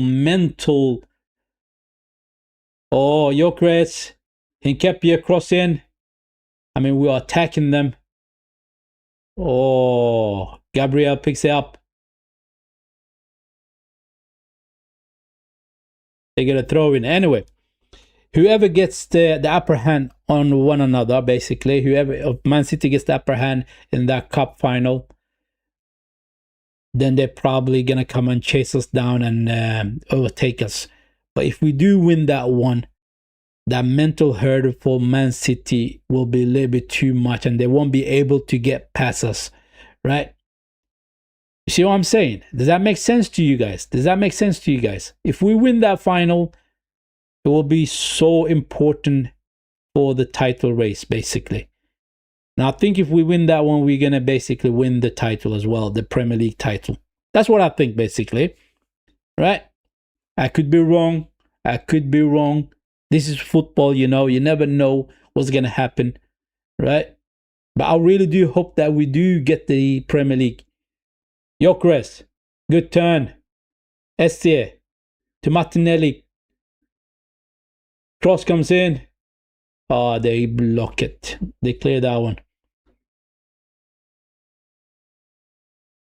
Oh, Gyökeres, Nketiah cross in. I mean, we are attacking them. Oh, Gabriel picks it up. They get a throw in. Anyway, whoever gets the upper hand on one another, basically, whoever of Man City gets the upper hand in that cup final, then they're probably going to come and chase us down and overtake us. But if we do win that one, that mental hurdle for Man City will be a little bit too much and they won't be able to get past us, right? You see what I'm saying? Does that make sense to you guys? Does that make sense to you guys? If we win that final, it will be so important for the title race, basically. Now, I think if we win that one, we're going to basically win the title as well, the Premier League title. That's what I think, basically. Right? I could be wrong. I could be wrong. This is football, you know. You never know what's going to happen. Right? But I really do hope that we do get the Premier League. Gyökeres, good turn. Essier to Martinelli. Cross comes in. Oh, they block it. They clear that one.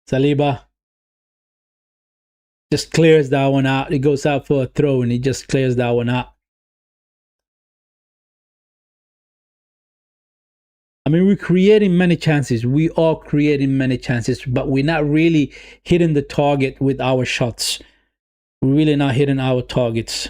Saliba just clears that one out. He goes out for a throw and he just clears that one out. I mean, we're creating many chances. We are creating many chances, but we're not really hitting the target with our shots. We're really not hitting our targets.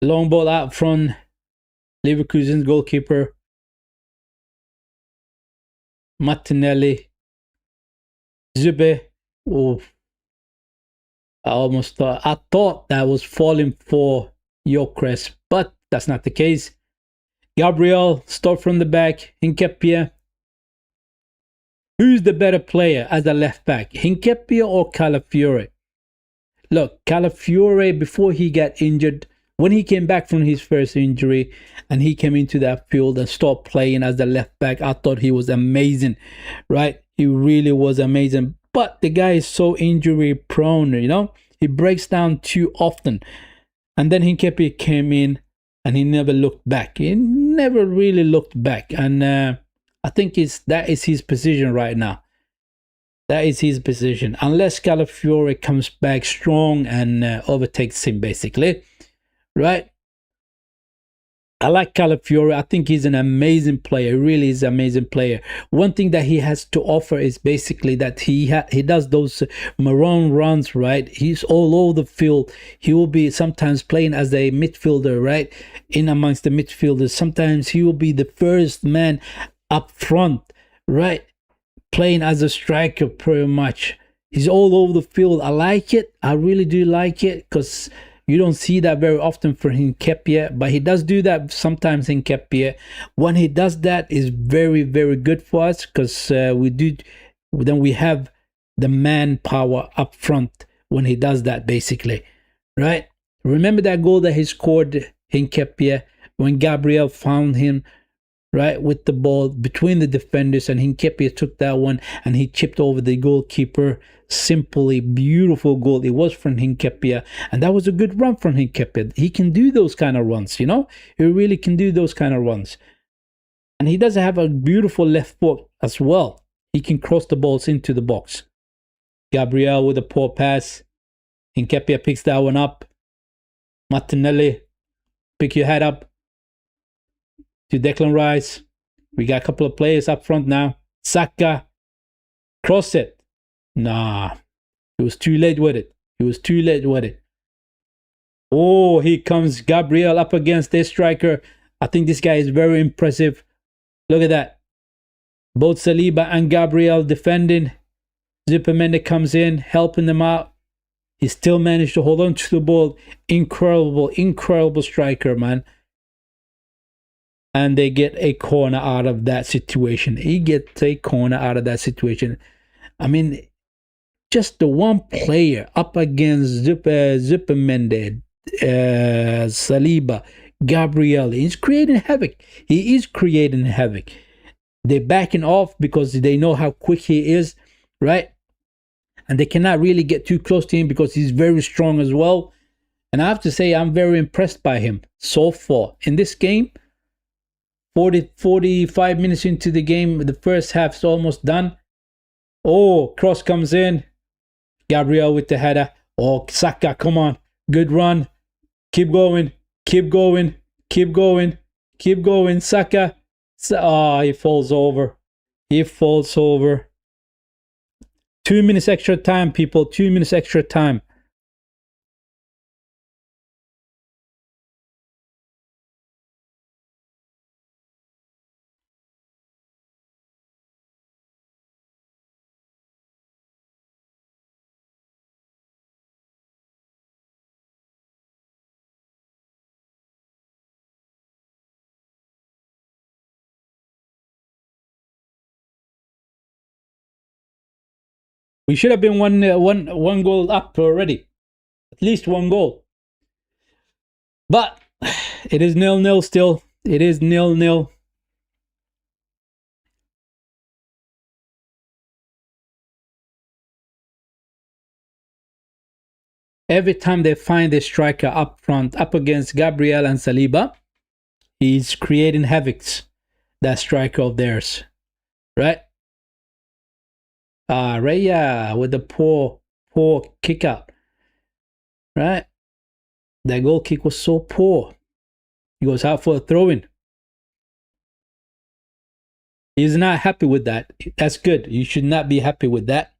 Long ball out from Leverkusen's goalkeeper. Martinelli. Zube. Oh, I thought that was falling for Gyökeres, but that's not the case. Gabriel, start from the back. Hincapié. Who's the better player as a left back? Hincapié or Calafiore? Look, Calafiore, before he got injured, when he came back from his first injury and he came into that field and started playing as the left back, I thought he was amazing, right? He really was amazing. But the guy is so injury prone, you know? He breaks down too often. And then Hincapié came in and he never looked back. He never really looked back. And I think that is his position right now. That is his position. Unless Calafiore comes back strong and overtakes him, basically. Right? I like Calafiore. I think he's an amazing player. He really is an amazing player. One thing that he has to offer is basically that he does those maroon runs, right? He's all over the field. He will be sometimes playing as a midfielder, right? In amongst the midfielders. Sometimes he will be the first man up front, right? Playing as a striker pretty much. He's all over the field. I like it. I really do like it because you don't see that very often for Hincapié, but he does do that sometimes in Hincapié. When he does that, is very, very good for us because then we have the manpower up front when he does that, basically, right? Remember that goal that he scored, Hincapié, when Gabriel found him, right, with the ball between the defenders, and Hincapié took that one and he chipped over the goalkeeper. Simply beautiful goal. It was from Hincapié, and that was a good run from Hincapié. He can do those kind of runs, you know. He really can do those kind of runs, and he does have a beautiful left foot as well. He can cross the balls into the box. Gabriel with a poor pass. Hincapié picks that one up. Martinelli, pick your head up. To Declan Rice. We got a couple of players up front now. Saka, cross it. Nah, he was too late with it. He was too late with it. Oh, here comes Gabriel up against their striker. I think this guy is very impressive. Look at that. Both Saliba and Gabriel defending. Zubimendi comes in, helping them out. He still managed to hold on to the ball. Incredible, incredible striker, man. And they get a corner out of that situation. He gets a corner out of that situation. I mean, just the one player up against Zubimendi, Saliba, Gabriel. He's creating havoc. He is creating havoc. They're backing off because they know how quick he is, right? And they cannot really get too close to him because he's very strong as well. And I have to say, I'm very impressed by him so far. In this game, 45 minutes into the game, the first half is almost done. Oh, cross comes in. Gabriel with the header. Oh, Saka, come on. Good run. Keep going. Keep going. Keep going. Keep going. Saka. Oh, he falls over. He falls over. 2 minutes extra time, people. 2 minutes extra time. We should have been one goal up already. At least one goal. But it is 0-0 still. It is 0-0. Every time they find a striker up front, up against Gabriel and Saliba, he's creating havocs. That striker of theirs, right? Raya with the poor kick out, right? That goal kick was so poor. He goes out for a throw-in. He's not happy with that. That's good. You should not be happy with that.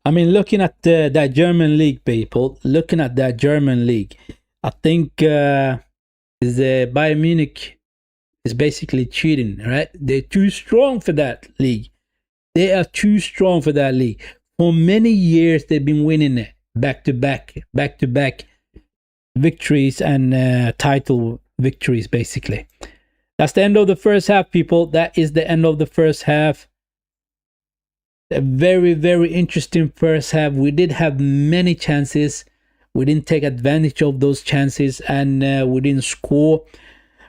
I mean, looking at that German league, people, looking at that German league, I think the Bayern Munich is basically cheating, right? They're too strong for that league. They are too strong for that league. For many years, they've been winning it back to back victories and title victories, basically. That's the end of the first half, people. That is the end of the first half. A very, very interesting first half. We did have many chances. We didn't take advantage of those chances, and we didn't score,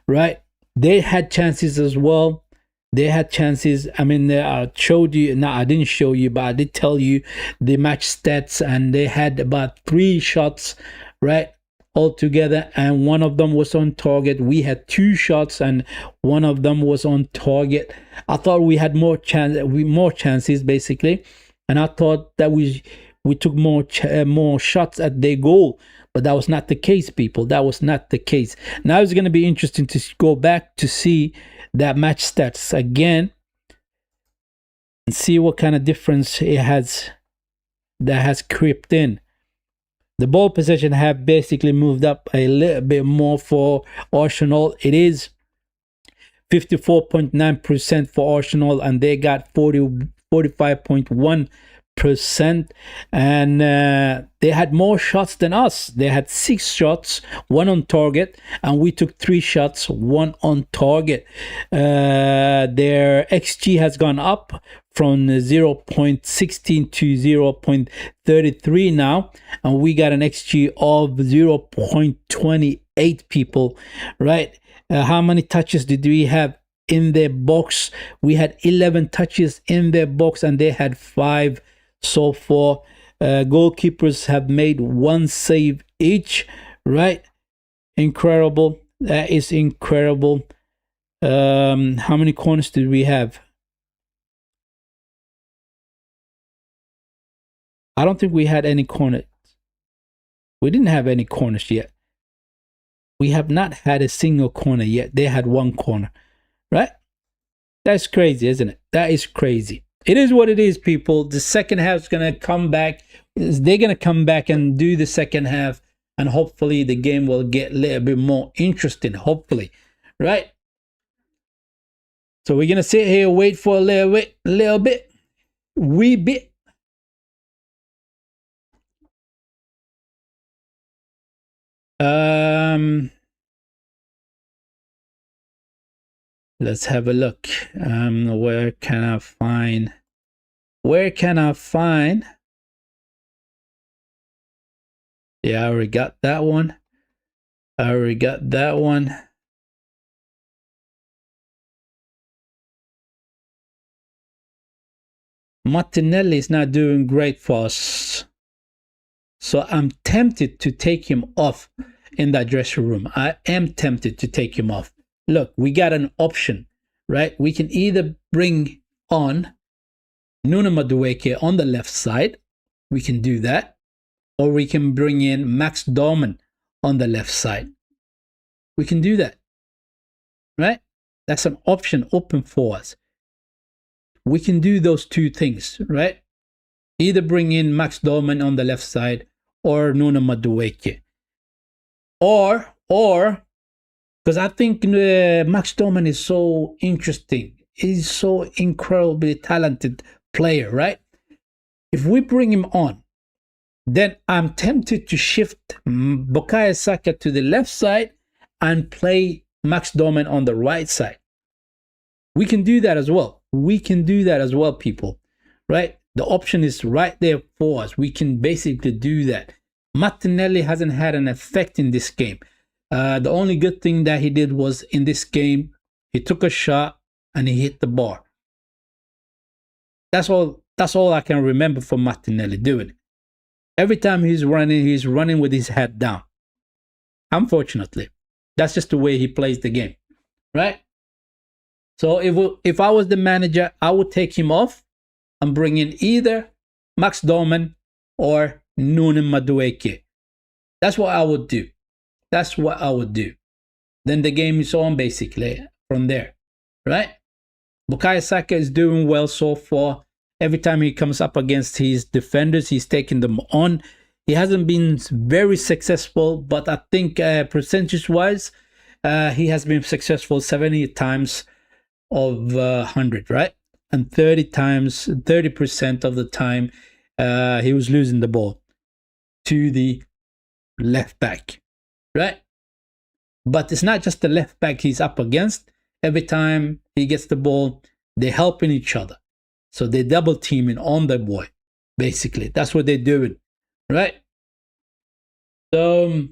right? They had chances as well. They had chances. I mean, I showed you. No, I didn't show you, but I did tell you the match stats, and they had about 3 shots, right, altogether, and one of them was on target. We had 2 shots, and one of them was on target. I thought we had more chances, basically, and I thought that we took more shots at their goal. But that was not the case, people. That was not the case. Now it's going to be interesting to go back to see that match stats again and see what kind of difference it has that has crept in. The ball possession have basically moved up a little bit more for Arsenal. It is 54.9% for Arsenal, and they got 45.1%, and they had more shots than us. They had 6 shots, 1 on target, and we took 3 shots, 1 on target. Their XG has gone up from 0.16 to 0.33 now, and we got an XG of 0.28, people, right? How many touches did we have in their box? We had 11 touches in their box, and they had 5 so far. Goalkeepers have made 1 save each, right? Incredible. That is incredible. How many corners did we have? I don't think we had any corners. We didn't have any corners yet. We have not had a single corner yet. They had 1 corner, right? That's crazy, isn't it? That is crazy. It is what it is, people. The second half is going to come back. They're going to come back and do the second half, and hopefully the game will get a little bit more interesting, hopefully, right? So we're going to sit here, wait for a little bit, wee bit. Let's have a look. Where can I find? Yeah, I already got that one. Martinelli is not doing great for us, so I'm tempted to take him off in that dressing room. I am tempted to take him off. Look, we got an option, right? We can either bring on Nuno Madueke on the left side. We can do that. or we can bring in Max Dorman on the left side. We can do that, right? That's an option open for us. We can do those two things, right? Either bring in Max Dorman on the left side or Nuno Madueke. Or, because I think Max Dorman is so interesting. He's so incredibly talented player, right? If we bring him on, then I'm tempted to shift Bukayo Saka to the left side and play Max Dorman on the right side. We can do that as well. We can do that as well, people, right? The option is right there for us. We can basically do that. Martinelli hasn't had an effect in this game. The only good thing that he did was in this game, he took a shot and he hit the bar. That's all I can remember from Martinelli doing it. Every time he's running with his head down. Unfortunately, that's just the way he plays the game, right? So if I was the manager, I would take him off and bring in either Max Dorman or Nuno Madueke. That's what I would do. That's what I would do. Then the game is on basically from there, right? Bukayo Saka is doing well so far. Every time he comes up against his defenders, he's taking them on. He hasn't been very successful, but I think percentage-wise, he has been successful 70 times of 100, right? And 30% of the time, he was losing the ball to the left back, right? But it's not just the left back he's up against. Every time he gets the ball, they're helping each other. So they're double teaming on the boy, basically. That's what they're doing, right? So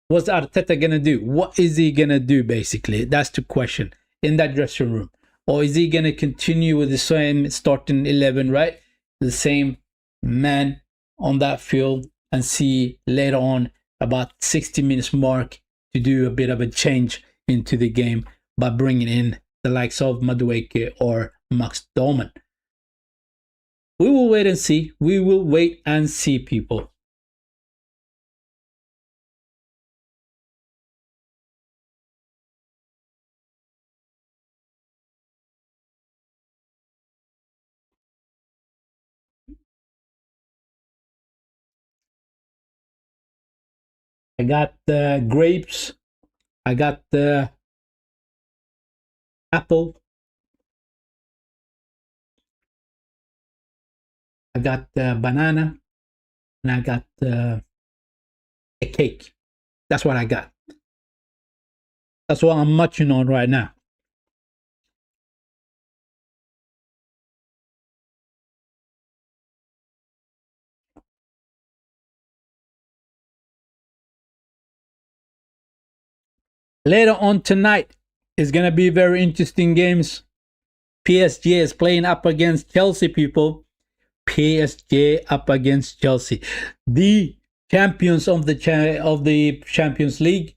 what's Arteta going to do? What is he going to do, basically? That's the question in that dressing room. Or is he going to continue with the same starting 11, right? The same man on that field and see later on about 60 minutes mark to do a bit of a change into the game by bringing in the likes of Madueke or Max Dorman. We will wait and see. We will wait and see, people. I got the grapes. I got the apple. I got the banana. And I got a cake. That's what I got. That's what I'm munching on right now. Later on tonight is going to be very interesting games. PSG is playing up against Chelsea, people. PSG up against Chelsea. The champions of the Champions League.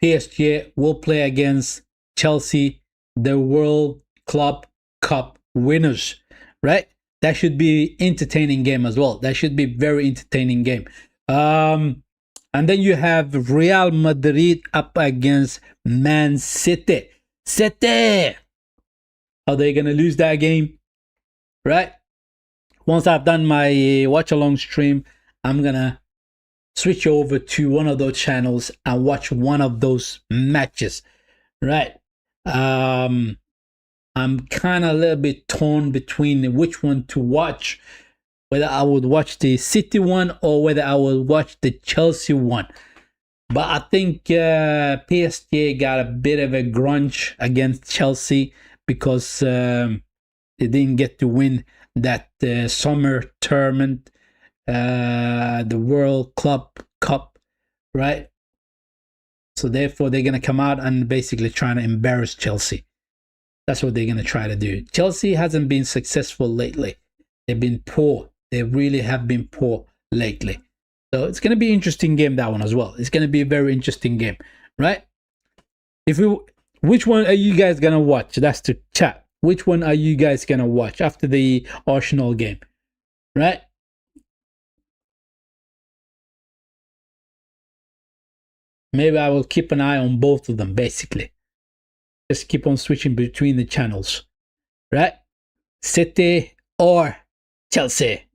PSG will play against Chelsea, the World Club Cup winners, right? That should be entertaining game as well. That should be very entertaining game. And then you have Real Madrid up against Man City. City! Are they going to lose that game? Right? Once I've done my watch-along stream, I'm going to switch over to one of those channels and watch one of those matches. Right? I'm kind of a little bit torn between which one to watch. Whether I would watch the City one or whether I will watch the Chelsea one. But I think PSG got a bit of a grudge against Chelsea because they didn't get to win that summer tournament, the World Club Cup, right? So therefore, they're going to come out and basically trying to embarrass Chelsea. That's what they're going to try to do. Chelsea hasn't been successful lately. They've been poor. They really have been poor lately. So it's going to be an interesting game, that one as well. It's going to be a very interesting game, right? Which one are you guys going to watch? That's the chat. Which one are you guys going to watch after the Arsenal game, right? Maybe I will keep an eye on both of them, basically. Just keep on switching between the channels, right? City or Chelsea.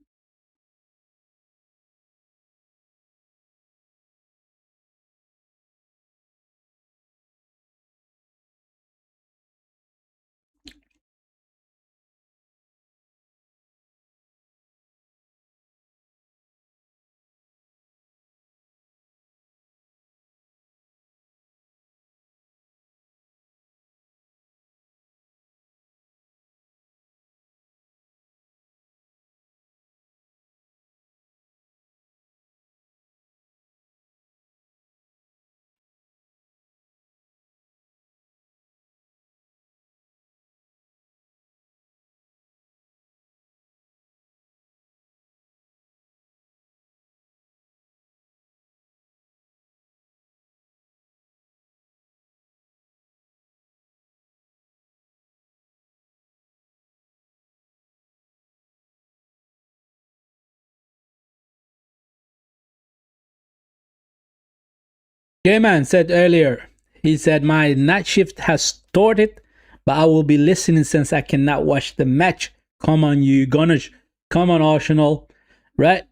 J-Man said earlier, he said, my night shift has started, but I will be listening since I cannot watch the match. Come on, you Gunners. Come on, Arsenal. Right?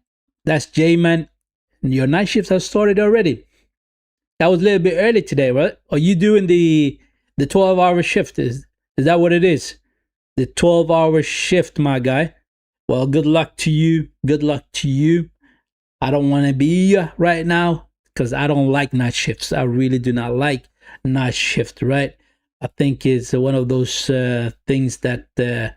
That's J-Man. Your night shift has started already. That was a little bit early today, right? Are you doing the 12-hour shift? Is that what it is? The 12-hour shift, my guy. Well, good luck to you. Good luck to you. I don't want to be right now because I don't like night shifts. I really do not like night shift, right? I think it's one of those things that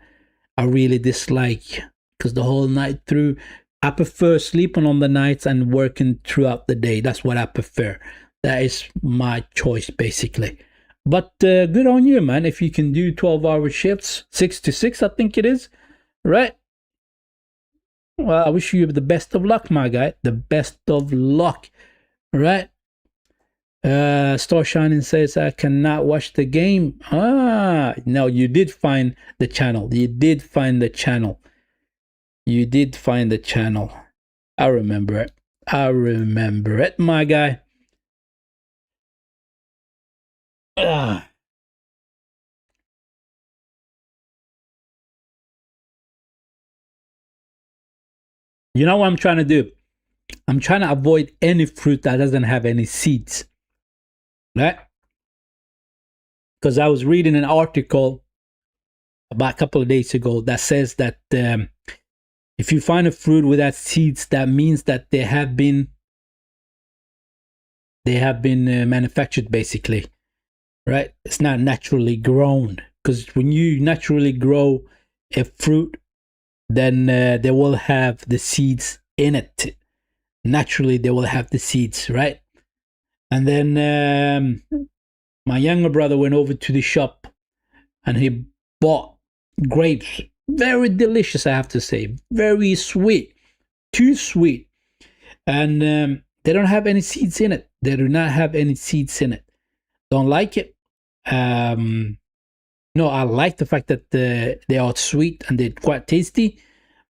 I really dislike because the whole night through, I prefer sleeping on the nights and working throughout the day. That's what I prefer. That is my choice, basically. But good on you, man. If you can do 12-hour shifts, 6 to 6, I think it is, right? Well, I wish you the best of luck, my guy. The best of luck, right? Star Shining says, I cannot watch the game. Ah, no, you did find the channel. You did find the channel. You did find the channel. I remember it. I remember it, my guy. Ah. You know what I'm trying to do? I'm trying to avoid any fruit that doesn't have any seeds, right? Because I was reading an article about a couple of days ago that says that if you find a fruit without seeds, that means that they have been manufactured, basically, right? It's not naturally grown, because when you naturally grow a fruit, then they will have the seeds in it. Naturally, they will have the seeds, right? And then my younger brother went over to the shop and he bought grapes. Very delicious, I have to say. Very sweet. Too sweet. And they don't have any seeds in it. They do not have any seeds in it. Don't like it. No, I like the fact that they are sweet and they're quite tasty,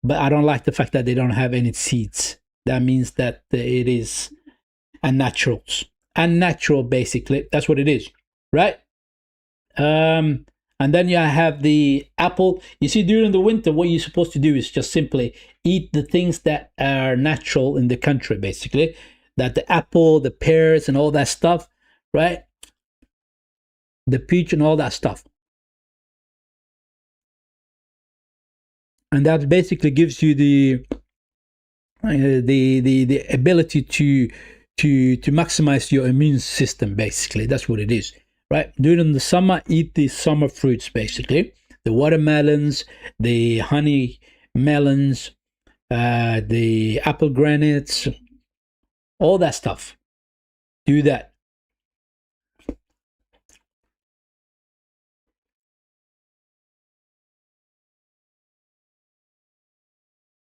but I don't like the fact that they don't have any seeds. That means that it is unnatural, basically. That's what it is, right? And then you have the apple. You see, during the winter, what you're supposed to do is just simply eat the things that are natural in the country, basically. That the apple, the pears, and all that stuff, right? The peach and all that stuff. And that basically gives you the ability to maximize your immune system. Basically, that's what it is, right? During the summer, eat the summer fruits, basically the watermelons, the honey melons, the apple granates, all that stuff. Do that.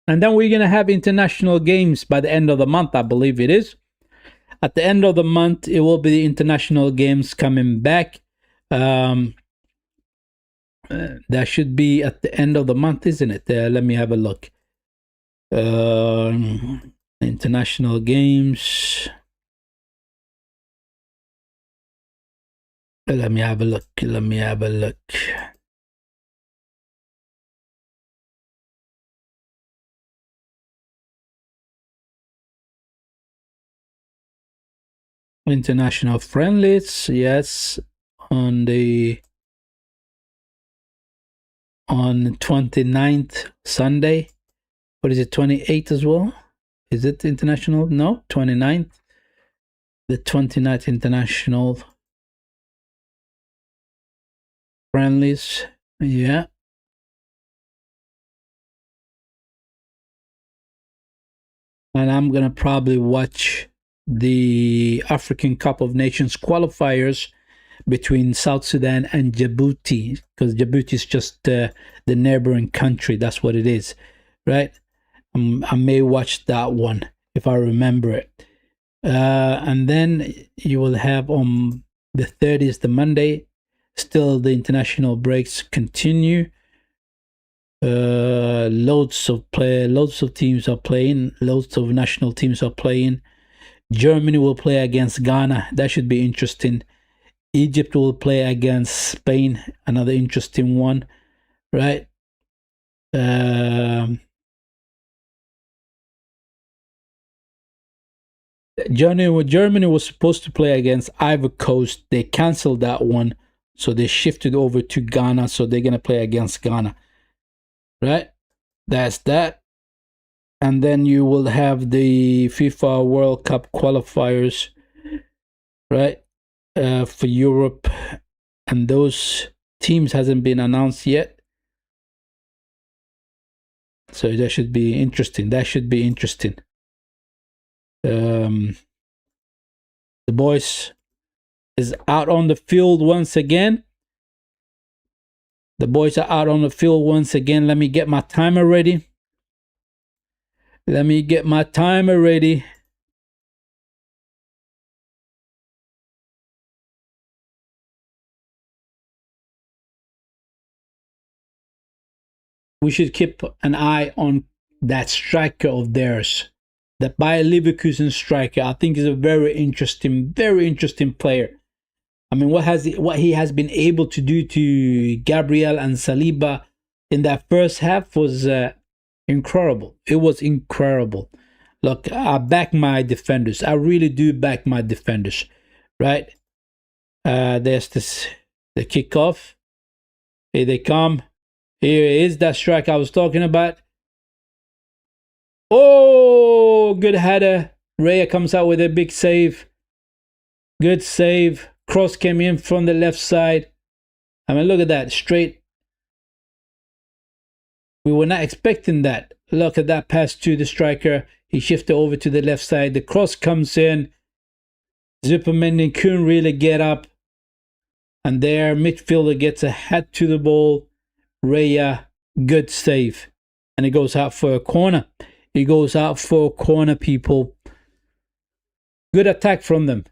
And then we're going to have international games by the end of the month, I believe it is. At the end of the month, it will be the international games coming back. That should be at the end of the month, isn't it? Let me have a look. International games. Let me have a look. Let me have a look. International friendlies, yes, on the 29th Sunday. What is it, 28th as well? Is it international? No, 29th. The 29th international friendlies. Yeah. And I'm going to probably watch the African Cup of Nations qualifiers between South Sudan and Djibouti, because Djibouti is just the neighboring country. That's what it is, right? I may watch that one if I remember it. And then you will have on the 30th, the Monday, still the international breaks continue. Loads of teams are playing, loads of national teams are playing. Germany will play against Ghana. That should be interesting. Egypt will play against Spain. Another interesting one, right? Germany was supposed to play against Ivory Coast. They canceled that one, so they shifted over to Ghana. So they're gonna play against Ghana, right? That's that. And then you will have the FIFA World Cup qualifiers, right? For Europe, and those teams hasn't been announced yet. So that should be interesting. That should be interesting. The boys is out on the field once again. The boys are out on the field once again. Let me get my timer ready. Let me get my timer ready. We should keep an eye on that striker of theirs. That Bayern Leverkusen striker, I think, is a very interesting player. I mean, what he has been able to do to Gabriel and Saliba in that first half was incredible. It was incredible. Look, I back my defenders. I really do back my defenders, right? There's the kickoff. Here they come. Here is that strike I was talking about. Oh, good header. Raya comes out with a big save. Good save. Cross came in from the left side. I mean, look at that. Straight. We were not expecting that. Look at that pass to the striker. He shifted over to the left side. The cross comes in. Zuperman couldn't really get up. And their midfielder gets a head to the ball. Raya, good save. And it goes out for a corner. It goes out for a corner, people. Good attack from them.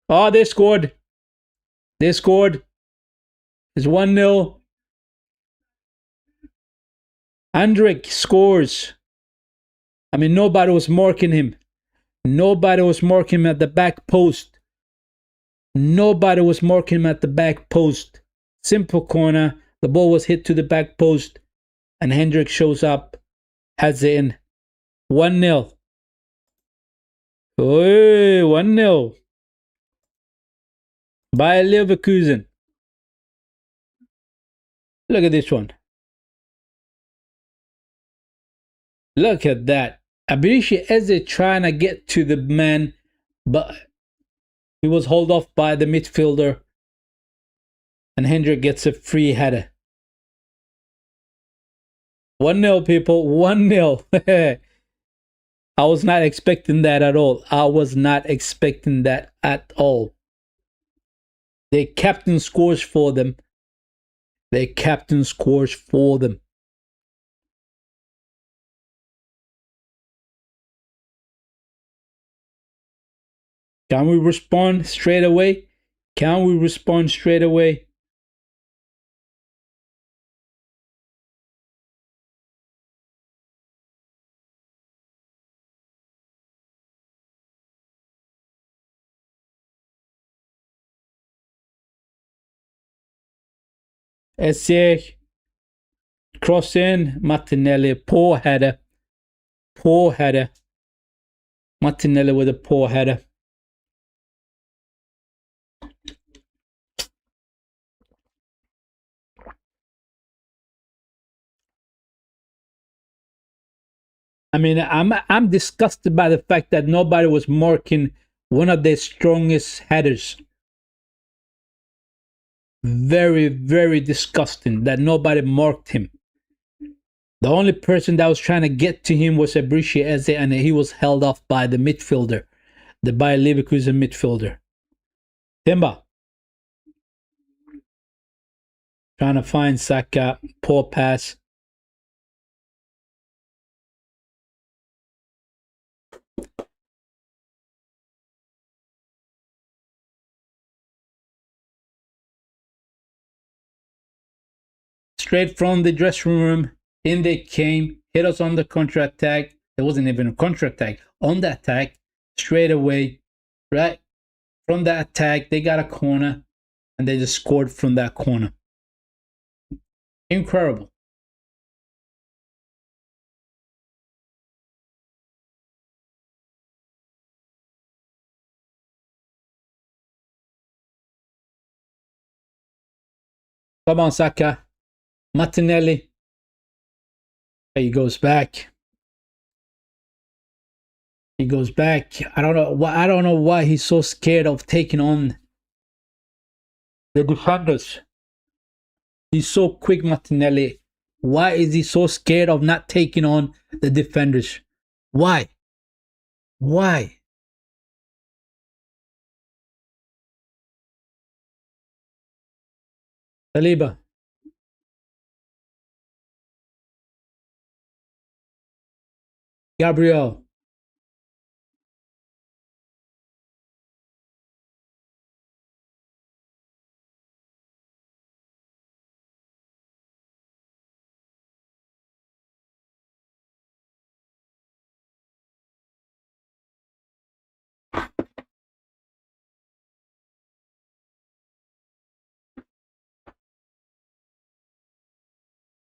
Oh, they scored. They scored. It's 1-0. Andrik scores. I mean, nobody was marking him. Nobody was marking him at the back post. Nobody was marking him at the back post. Simple corner. The ball was hit to the back post. And Hendrik shows up. Has it in. 1-0. Hey, 1-0. Bayern Leverkusen. Look at this one. Look at that. Abirishi Eze trying to get to the man, but he was held off by the midfielder. And Hendrik gets a free header. 1-0, people. 1-0. I was not expecting that at all. I was not expecting that at all. Their captain scores for them. Their captain scores for them. Can we respond straight away? Can we respond straight away? Essay, cross in, Martinelli, poor header. Poor header. Martinelli with a poor header. I mean, I'm disgusted by the fact that nobody was marking one of their strongest headers. Very, very disgusting that nobody marked him. The only person that was trying to get to him was Ebrishi Eze, and he was held off by the midfielder, the Bayern Leverkusen midfielder. Timber. Trying to find Saka. Poor pass. Straight from the dressing room, in they came, hit us on the counter attack. There wasn't even a counter attack. On the attack, straight away, right? From the attack, they got a corner, and they just scored from that corner. Incredible. Come on, Saka. Martinelli. He goes back. He goes back. I don't know why he's so scared of taking on the defenders. He's so quick, Martinelli. Why is he so scared of not taking on the defenders? Why? Why? Saliba. Gabriel.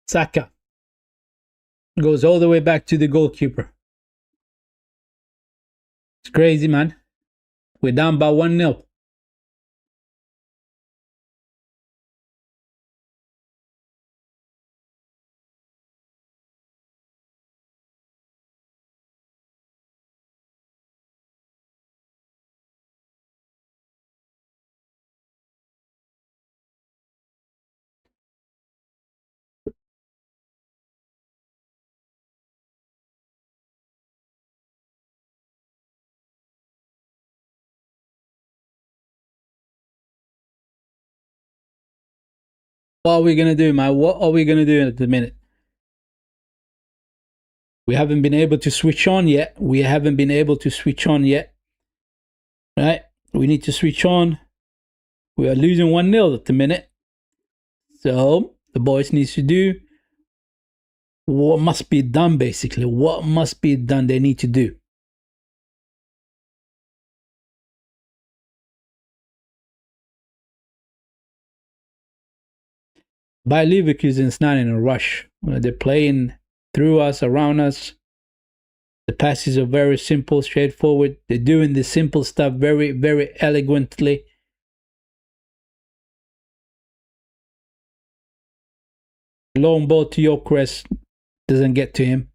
Saka. Goes all the way back to the goalkeeper. It's crazy, man. We're down by 1-0. What are we gonna do, man? What are we gonna do at the minute? We haven't been able to switch on yet. We haven't been able to switch on yet. Right? We need to switch on. We are losing 1-0 at the minute. So the boys need to do what must be done, basically. What must be done, they need to do. Bayer Leverkusen is not in a rush. They're playing through us, around us. The passes are very simple, straightforward. They're doing the simple stuff very, very elegantly. Long ball to Gyökeres doesn't get to him.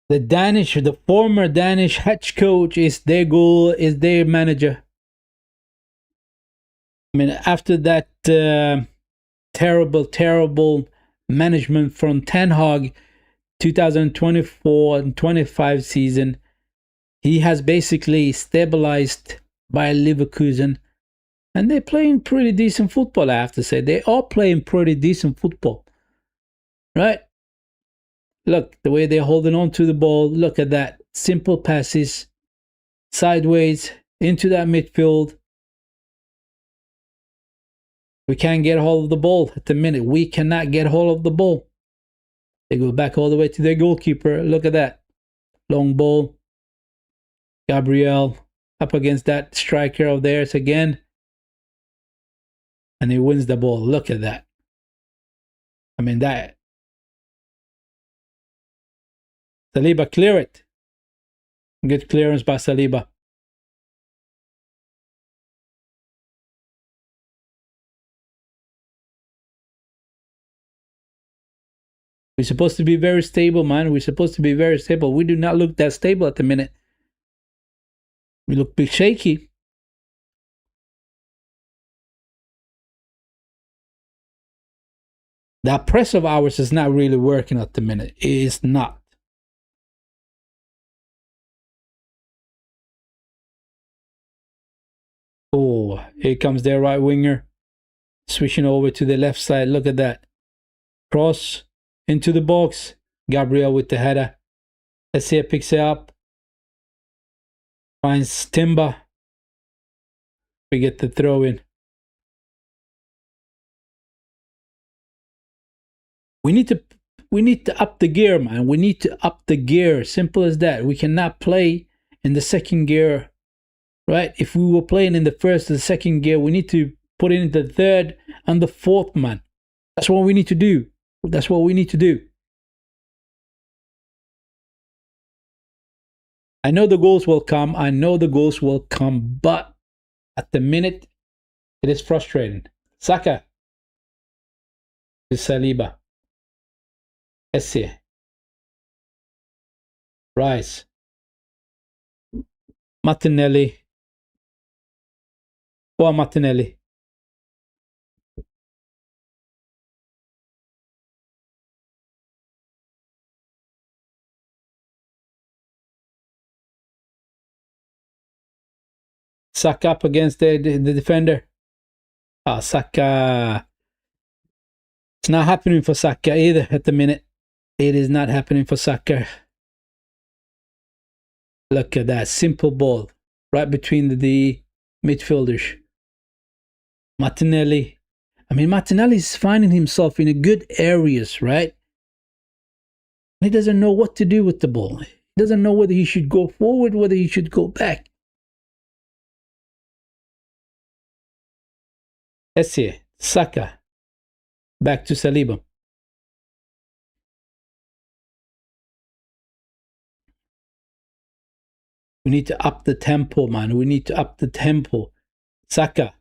The former Danish head coach is their goal, is their manager. I mean, after that terrible management from Ten Hag 2024 and 25 season, he has basically stabilized Bayer Leverkusen, and they're playing pretty decent football, I have to say. They are playing pretty decent football, right? Look, the way they're holding on to the ball. Look at that. Simple passes, sideways, into that midfield. We can't get hold of the ball at the minute. We cannot get hold of the ball. They go back all the way to their goalkeeper. Look at that. Long ball. Gabriel up against that striker of theirs again. And he wins the ball. Look at that. I mean, that. Saliba, clear it. Good clearance by Saliba. We're supposed to be very stable, man. We're supposed to be very stable. We do not look that stable at the minute. We look a bit shaky. That press of ours is not really working at the minute. It is not. Oh, here comes their right winger. Switching over to the left side. Look at that. Cross into the box. Gabriel with the header. Let's see, it picks it up. Finds Timber. We get the throw in. We need to up the gear, man. We need to up the gear. Simple as that. We cannot play in the second gear, right? If we were playing in the first and second gear, we need to put it in the third and the fourth, man. That's what we need to do. That's what we need to do. I know the goals will come. I know the goals will come, but at the minute, it is frustrating. Saka. Saliba. Essie. Rice. Martinelli. Or Martinelli. Saka up against the defender. Saka. It's not happening for Saka either at the minute. It is not happening for Saka. Look at that. Simple ball. Right between the midfielders. Martinelli. I mean, Martinelli is finding himself in a good areas, right? He doesn't know what to do with the ball. He doesn't know whether he should go forward, whether he should go back. Essie, Saka. Back to Saliba. We need to up the tempo, man. We need to up the tempo. Saka.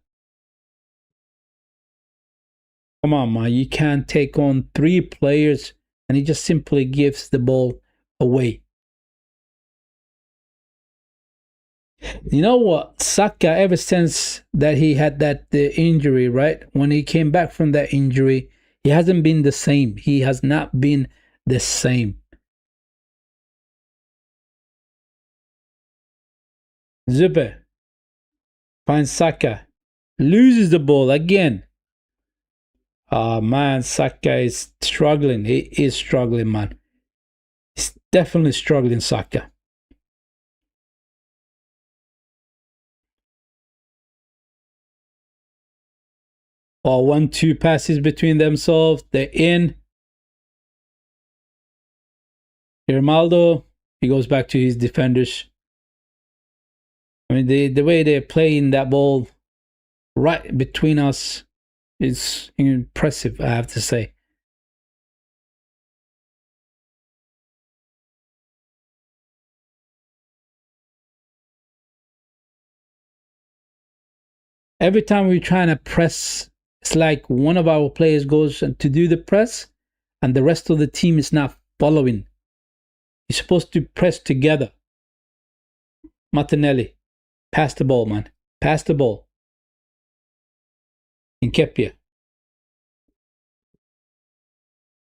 Come on, man. You can't take on 3 players and he just simply gives the ball away. You know what? Saka, ever since that he had that injury, right? When he came back from that injury, he hasn't been the same. He has not been the same. Zuber finds Saka. Loses the ball again. Oh, man, Saka is struggling. He is struggling, man. He's definitely struggling, Saka. Or 1-2 passes between themselves. They're in. Ronaldo, he goes back to his defenders. I mean, the way they're playing that ball right between us is impressive, I have to say. Every time we're trying to press, it's like one of our players goes to do the press and the rest of the team is not following. You're supposed to press together. Martinelli, pass the ball, man. Pass the ball. Nkepia.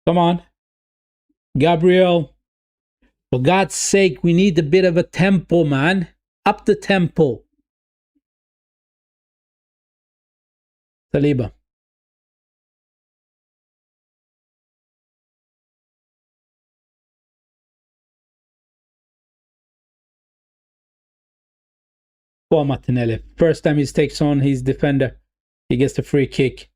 Come on. Gabriel. For God's sake, we need a bit of a tempo, man. Up the tempo. Saliba. For Martinelli. First time he takes on his defender, he gets the free kick.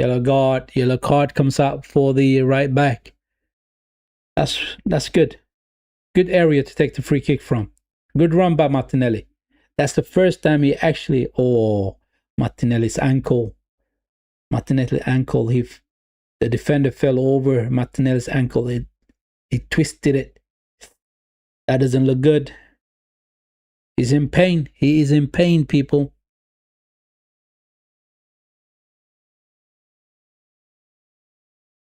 Yellow card comes out for the right back. That's good. Good area to take the free kick from. Good run by Martinelli. That's the first time he actually, Martinelli's ankle. Martinelli's ankle. The defender fell over Martinelli's ankle. He twisted it. That doesn't look good. He's in pain. He is in pain, people.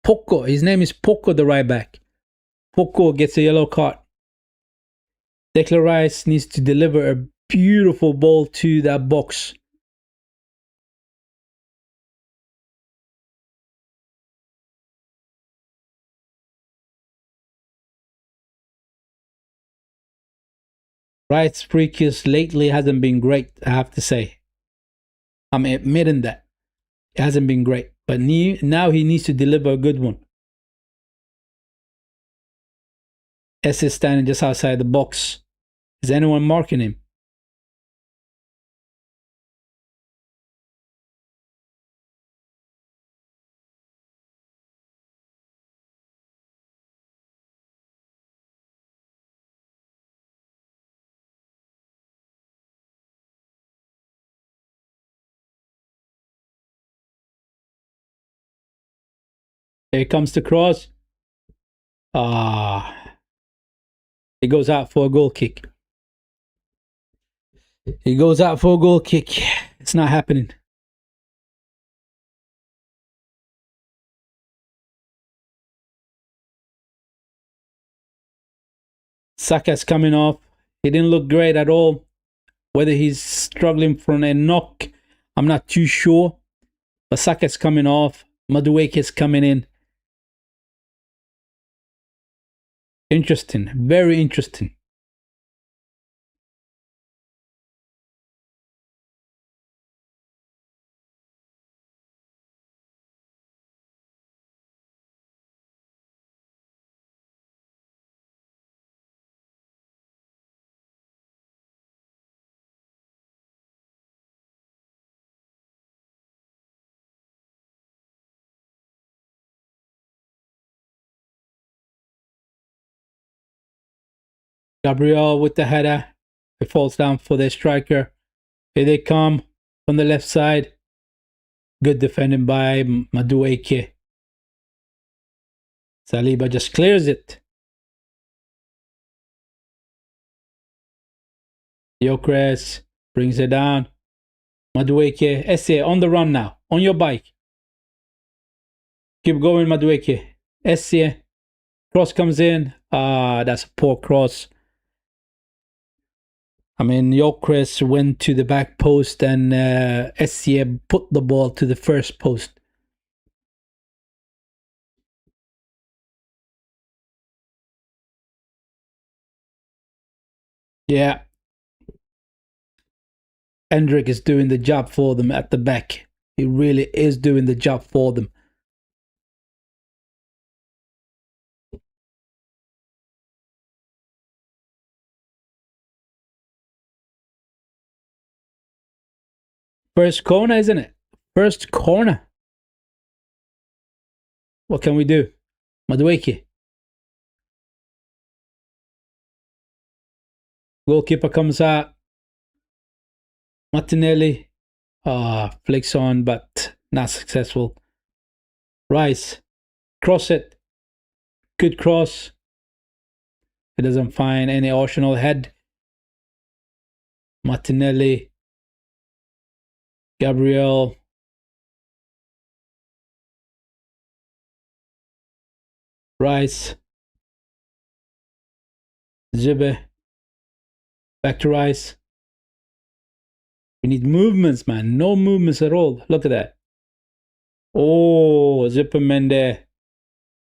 Poco. His name is Poco, the right back. Poco gets a yellow card. Declan Rice needs to deliver a beautiful ball to that box. Rice's free kicks lately hasn't been great, I have to say. I'm admitting that. It hasn't been great. But now he needs to deliver a good one. S is standing just outside the box. Is anyone marking him? Here comes the cross. He goes out for a goal kick. He goes out for a goal kick. It's not happening. Saka's coming off. He didn't look great at all. Whether he's struggling from a knock, I'm not too sure. But Saka's coming off. Madueke's coming in. Interesting. Very interesting. Gabriel with the header. It falls down for their striker. Here they come from the left side. Good defending by Madueke. Saliba just clears it. Gyökeres brings it down. Madueke. Esse on the run now. On your bike. Keep going, Madueke. Esse. Cross comes in. That's a poor cross. I mean, Gyökeres went to the back post and Esse put the ball to the first post. Yeah. Endrick is doing the job for them at the back. He really is doing the job for them. First corner, isn't it? First corner. What can we do? Madueke. Goalkeeper comes out. Martinelli. Flicks on, but not successful. Rice. Cross it. Good cross. He doesn't find any Arsenal head. Martinelli. Gabriel. Rice. Zibe. Back to Rice. We need movements, man. No movements at all. Look at that. Oh, Zupermende.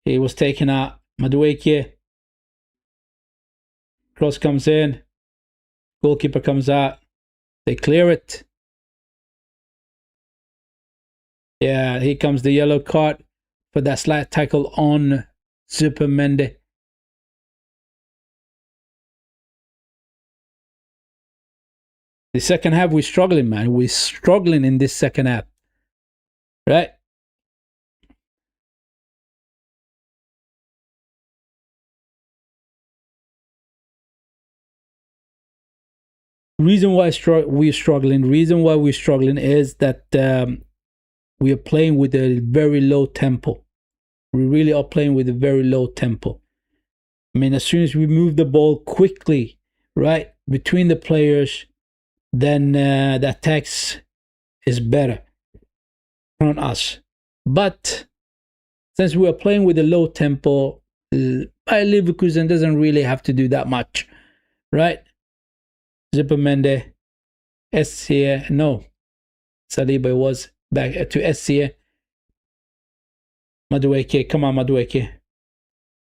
He was taken out. Madueke. Cross comes in. Goalkeeper comes out. They clear it. Yeah, here comes the yellow card for that slight tackle on Zupermende. The second half, we're struggling, man. We're struggling in this second half. Right? Reason why we're struggling is that we are playing with a very low tempo. We really are playing with a very low tempo. I mean, as soon as we move the ball quickly, right, between the players, then the attacks is better on us. But since we are playing with a low tempo, Bayern Leverkusen doesn't really have to do that much, right? Zupermende, SC, no, Saliba was back to SC. Madueke, come on, Madueke.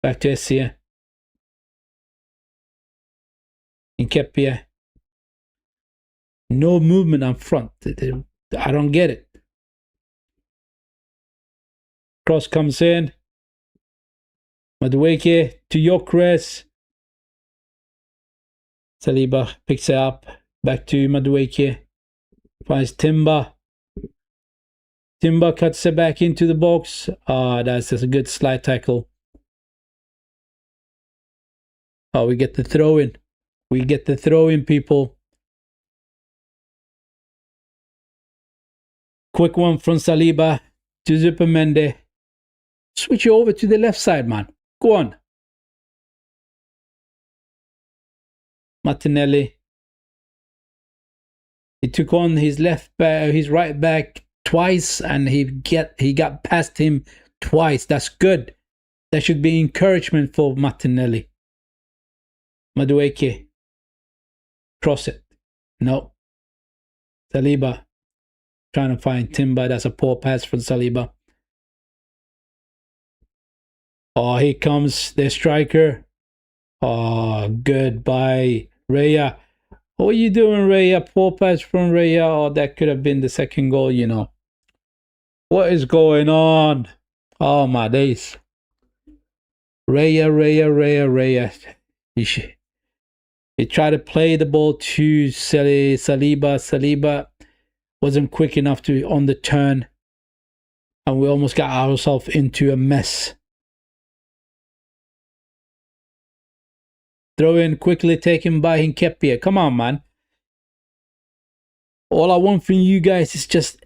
Back to SC. Nkepia. No movement up front. I don't get it. Cross comes in. Madueke to Gyökeres. Saliba picks it up. Back to Madueke. Finds Timber. Timber cuts it back into the box. That's just a good slide tackle. Oh, we get the throw in. We get the throw in, people. Quick one from Saliba to Zupermende. Switch you over to the left side, man. Go on. Martinelli. He took on his his right back twice, and he got past him twice. That's good. That should be encouragement for Martinelli. Madueke. Cross it. No. Saliba. Trying to find Timber. That's a poor pass from Saliba. Oh, here comes the striker. Oh, goodbye, Raya. What are you doing, Raya? Poor pass from Raya. Oh, that could have been the second goal, you know. What is going on? Oh, my days. Raya. He tried to play the ball to Saliba. Saliba wasn't quick enough to on the turn, and we almost got ourselves into a mess. Throw in quickly, taken by Nkepia. Come on, man. All I want from you guys is just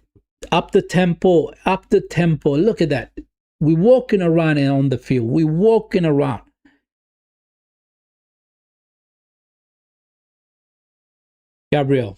up the tempo, up the tempo. Look at that. We're walking around on the field. We're walking around. Gabriel.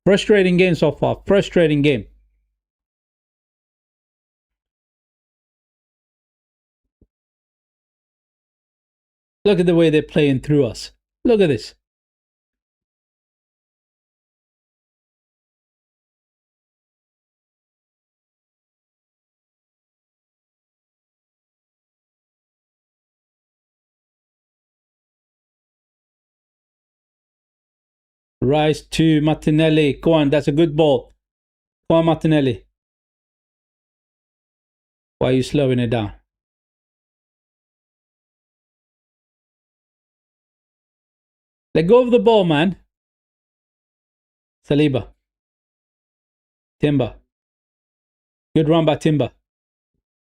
Frustrating game so far. Frustrating game. Look at the way they're playing through us. Look at this. Rise to Martinelli. Go on, that's a good ball. Go on, Martinelli. Why are you slowing it down? Let go of the ball, man. Saliba. Timber. Good run by Timber.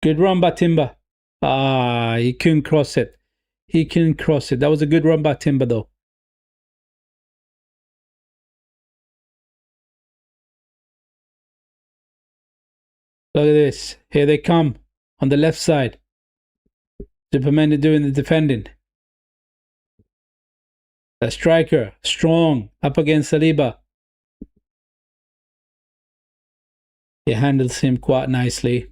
Good run by Timber. He couldn't cross it. He couldn't cross it. That was a good run by Timber, though. Look at this. Here they come on the left side. Superman is doing the defending. The striker, strong, up against Saliba. He handles him quite nicely.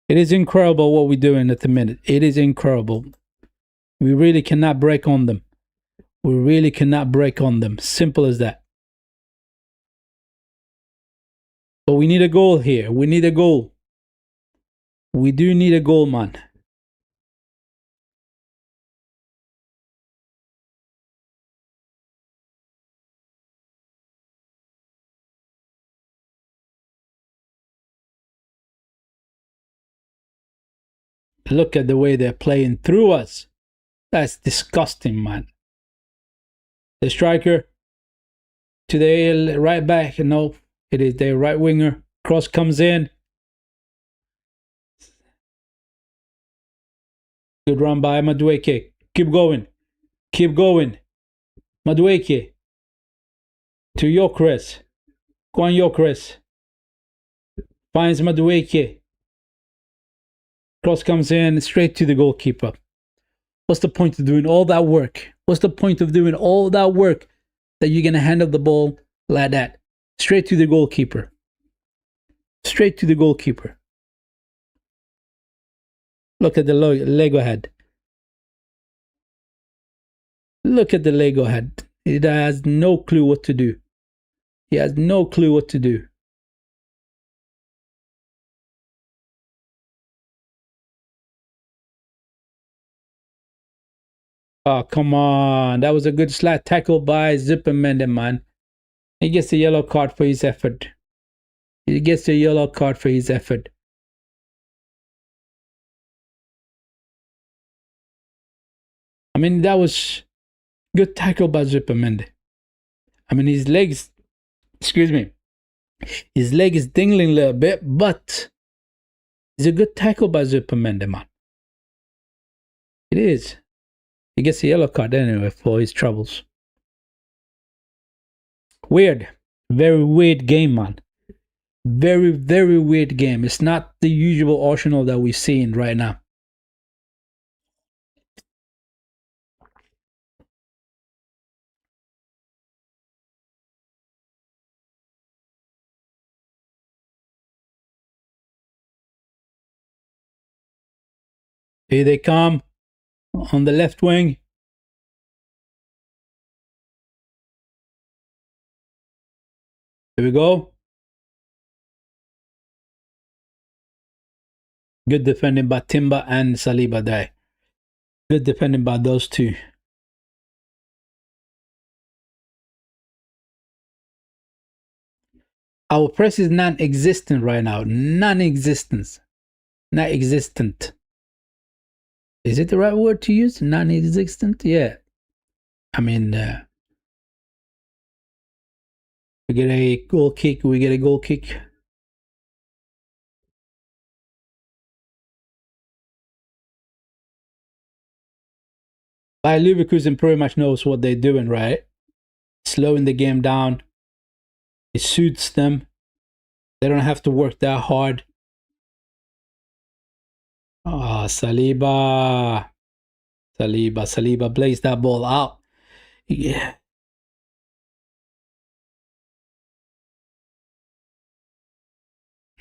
It is incredible what we're doing at the minute. It is incredible. We really cannot break on them. We really cannot break on them. Simple as that. But we need a goal here. We need a goal. We do need a goal, man. Look at the way they're playing through us. That's disgusting, man. The striker to the right back. No, it is the right winger. Cross comes in. Good run by Madueke. Keep going. Keep going. Madueke. To Gyökeres. Go on, Gyökeres. Finds Madueke. Cross comes in straight to the goalkeeper. What's the point of doing all that work? What's the point of doing all that work that you're going to hand up the ball like that? Straight to the goalkeeper. Straight to the goalkeeper. Look at the Lego head. Look at the Lego head. It has no clue what to do. He has no clue what to do. Oh, come on. That was a good slight tackle by Zupermende, man. He gets a yellow card for his effort. He gets a yellow card for his effort. I mean, that was good tackle by Zupermende. I mean, his legs, excuse me, his leg is dingling a little bit, but it's a good tackle by Zupermende, man. It is. He gets a yellow card anyway for his troubles. Weird. Very weird game, man. Very, very weird game. It's not the usual Arsenal that we're seeing right now. Here they come on the left wing. Here we go. Good defending by Timber and Saliba there. Good defending by those two. Our press is non-existent right now. Non-existent. Non-existent. Is it the right word to use? Non-existent? Yeah. I mean, we get a goal kick. We get a goal kick. Bayern Leverkusen pretty much knows what they're doing, right? Slowing the game down. It suits them. They don't have to work that hard. Ah, Saliba. Saliba plays that ball out. Yeah.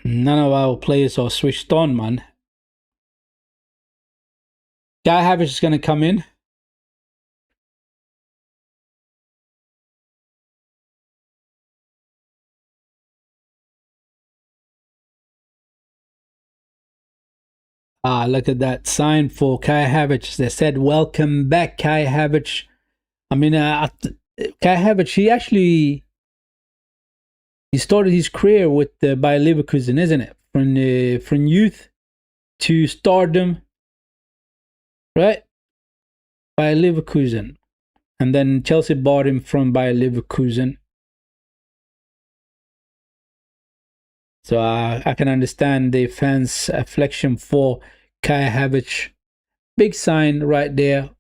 None of our players are switched on, man. Kai Havertz is going to come in. Ah, look at that sign for Kai Havertz. They said, welcome back, Kai Havertz. I mean, Kai Havertz, he started his career with Bayer Leverkusen, isn't it? From youth to stardom, right? Bayer Leverkusen. And then Chelsea bought him from Bayer Leverkusen. So I can understand the fans' affection for Kai Havertz. Big sign right there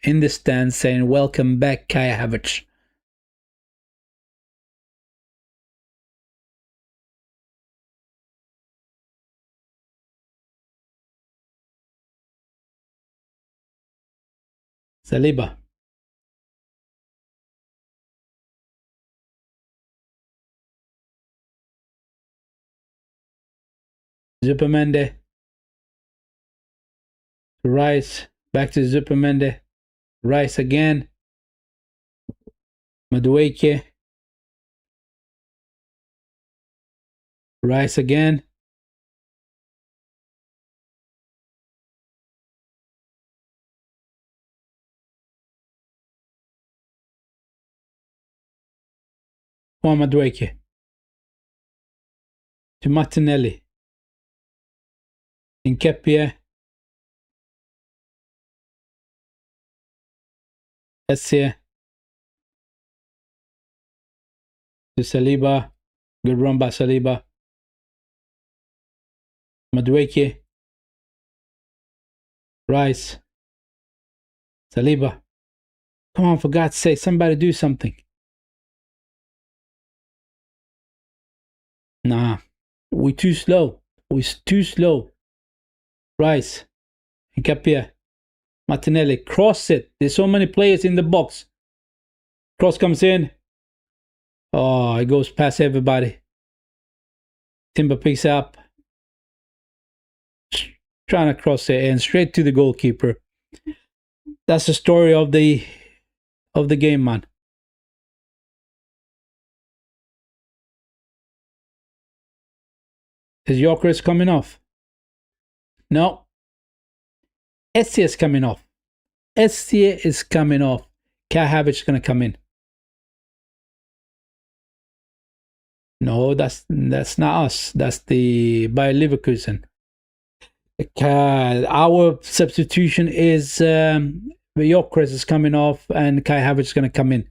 in the stand saying, welcome back, Kai Havertz. Saliba. Zupermende. Rice. Back to Zupermende. Rice again. Madueke. Rice again. Juan Madueke. To Martinelli. Nkepia. Essie to Saliba. Good run by Saliba. Madueke. Rice. Saliba. Come on, for God's sake, somebody do something. Nah, we too slow. We're too slow. Rice. Nkapia. Martinelli. Cross it. There's so many players in the box. Cross comes in. Oh, it goes past everybody. Timber picks up. Trying to cross it and straight to the goalkeeper. That's the story of the game, man. Is Gyökeres coming off? No. Essie is coming off. Essie is coming off. Kai Havertz is going to come in. No, that's not us. That's the Bayern Leverkusen. Our substitution is Gyökeres is coming off and Kai Havertz is going to come in.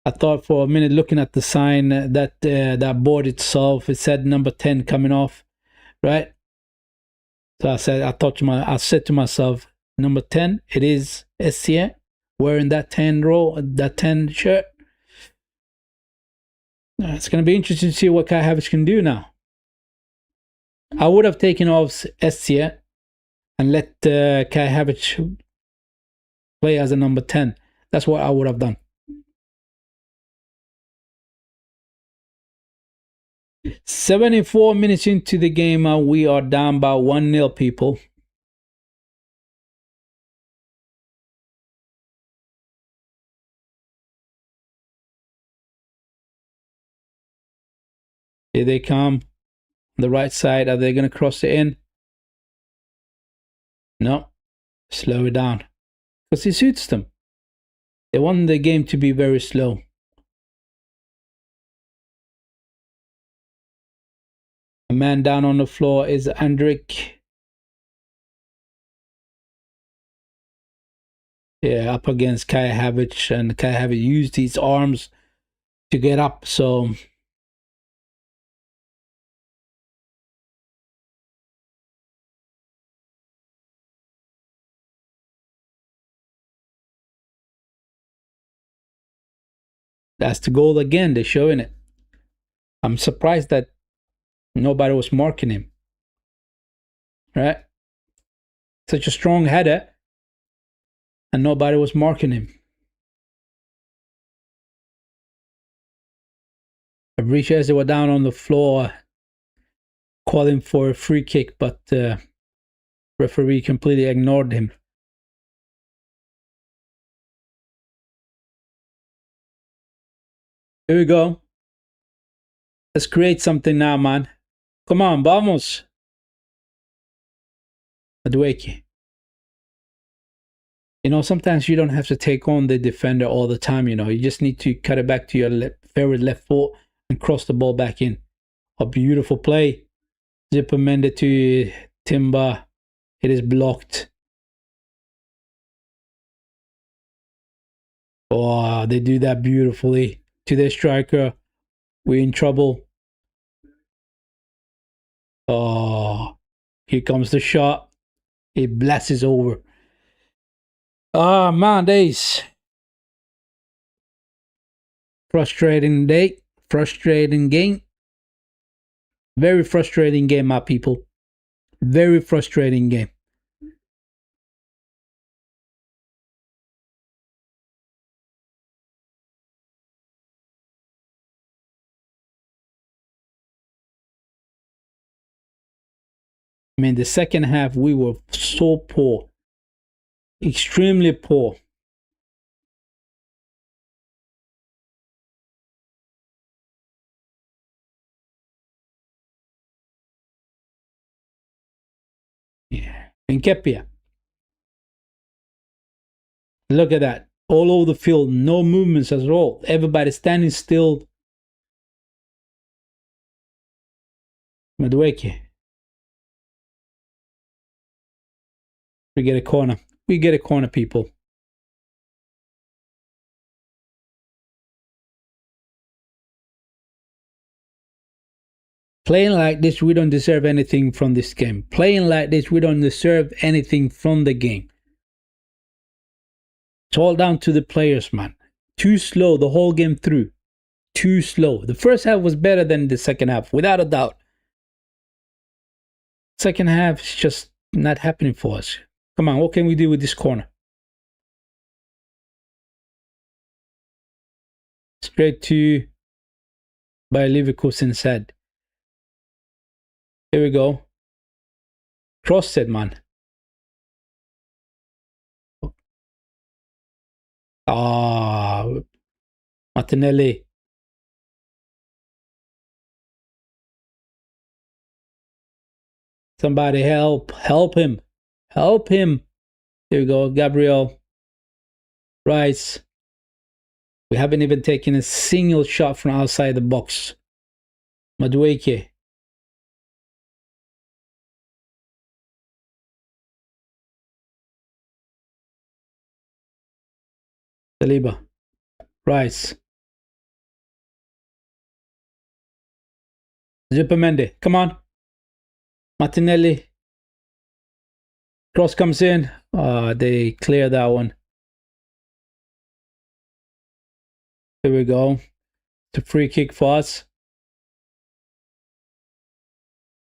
I thought for a minute, looking at the sign that that board itself, it said number 10 coming off, right? So I said to myself, number 10, it is Essie wearing that 10 shirt. It's going to be interesting to see what Kai Havertz can do now. I would have taken off Essie and let Kai Havertz play as a number 10. That's what I would have done. 74 minutes into the game, we are down by 1-0, people. Here they come. On the right side, are they going to cross it in? No. Slow it down. Because it suits them. They want the game to be very slow. A man down on the floor is Andrik. Yeah, up against Kai Havertz, and Kai Havertz used his arms to get up, so that's the goal again. They're showing it. I'm surprised that nobody was marking him. Right? Such a strong header, and nobody was marking him. Fabricio, they were down on the floor calling for a free kick, but referee completely ignored him. Here we go. Let's create something now, man. Come on, vamos. Madueke. You know, sometimes you don't have to take on the defender all the time, you know. You just need to cut it back to your favorite left foot and cross the ball back in. A beautiful play. Zipper mended to Timber. It is blocked. Oh, they do that beautifully. To their striker. We're in trouble. Oh, here comes the shot. It blasts over. Ah, man, days. Frustrating day. Frustrating game. Very frustrating game, my people. Very frustrating game. I mean, the second half, we were so poor. Extremely poor. Yeah. Nkepia. Look at that. All over the field, no movements at all. Everybody standing still. Madueke. We get a corner. We get a corner, people. Playing like this, we don't deserve anything from this game. Playing like this, we don't deserve anything from the game. It's all down to the players, man. Too slow the whole game through. Too slow. The first half was better than the second half, without a doubt. Second half is just not happening for us. Come on, what can we do with this corner? Straight to Bayern Leverkusen's head. Here we go. Cross it, man. Ah, Martinelli. Somebody help him. Help him. Here we go, Gabriel. Rice. We haven't even taken a single shot from outside the box. Madueke. Saliba. Rice. Zupermende. Come on. Martinelli. Cross comes in. They clear that one. Here we go. It's a free kick for us.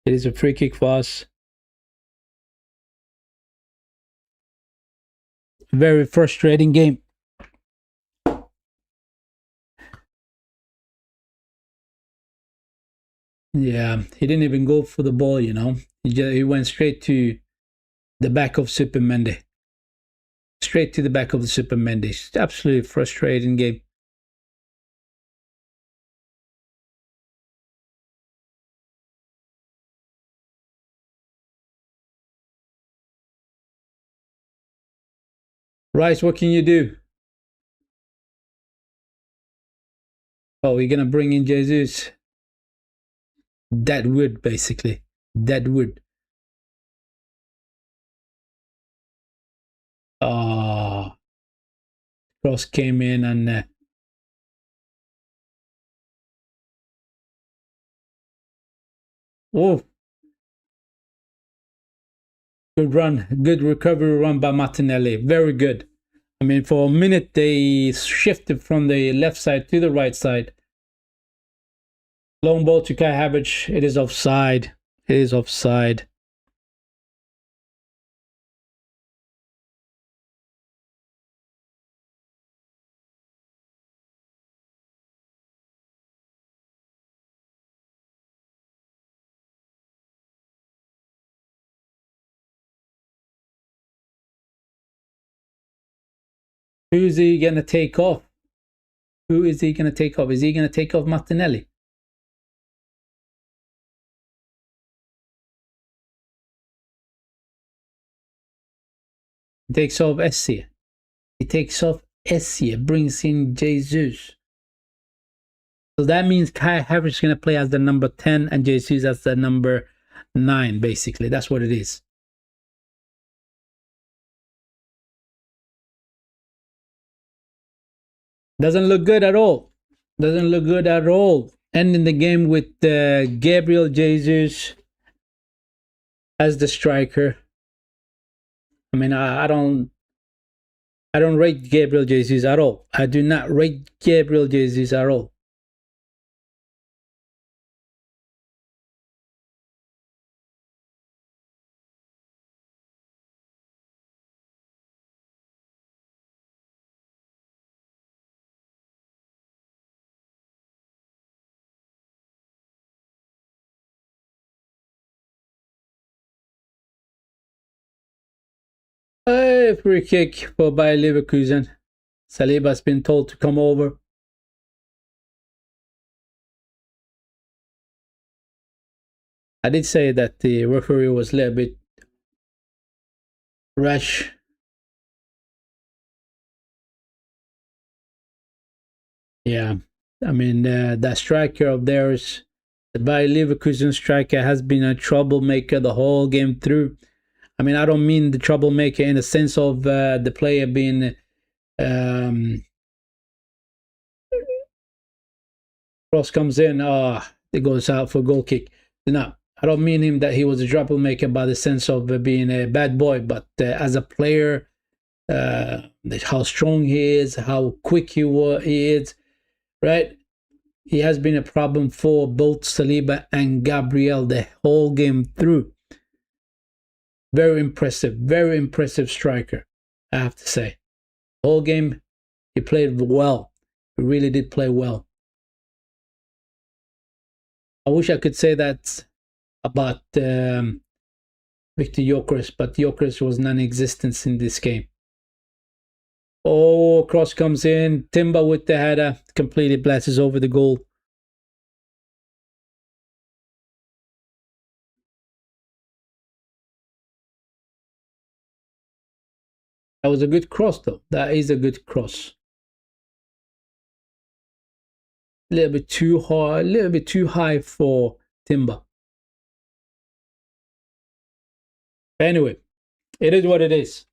It is a free kick for us. Very frustrating game. Yeah, he didn't even go for the ball, you know. He went straight to the back of Zupermende. Straight to the back of the Zupermende. It's absolutely frustrating game. Rice, what can you do? Oh, we're gonna bring in Jesus. That would basically. That would. Cross came in and oh, good run, good recovery run by Martinelli. Very good. I mean, for a minute they shifted from the left side to the right side. Long ball to Kai Havertz. It is offside. It is offside. Who is he going to take off? Who is he going to take off? Is he going to take off Martinelli? He takes off Essie. He takes off Essie, brings in Jesus. So that means Kai Havertz is going to play as the number 10 and Jesus as the number 9, basically. That's what it is. Doesn't look good at all. Doesn't look good at all. Ending the game with Gabriel Jesus as the striker. I mean, I don't rate Gabriel Jesus at all. I do not rate Gabriel Jesus at all. Hey, free kick for Bayern Leverkusen. Saliba's been told to come over. I did say that the referee was a little bit rash. Yeah, I mean, that striker of theirs, the Bayer Leverkusen striker, has been a troublemaker the whole game through. I mean, I don't mean the troublemaker in the sense of the player being cross comes in, it goes out for goal kick. No, I don't mean him that he was a troublemaker by the sense of being a bad boy, but as a player, how strong he is, how quick he is, right? He has been a problem for both Saliba and Gabriel the whole game through. Very impressive striker, I have to say. Whole game, he played well. He really did play well. I wish I could say that about Victor Gyökeres, but Gyökeres was non-existent in this game. Oh, cross comes in. Timber with the header. Completely blasts over the goal. That was a good cross, though. That is a good cross. A little bit too high, a little bit too high for Timber. Anyway, it is what it is.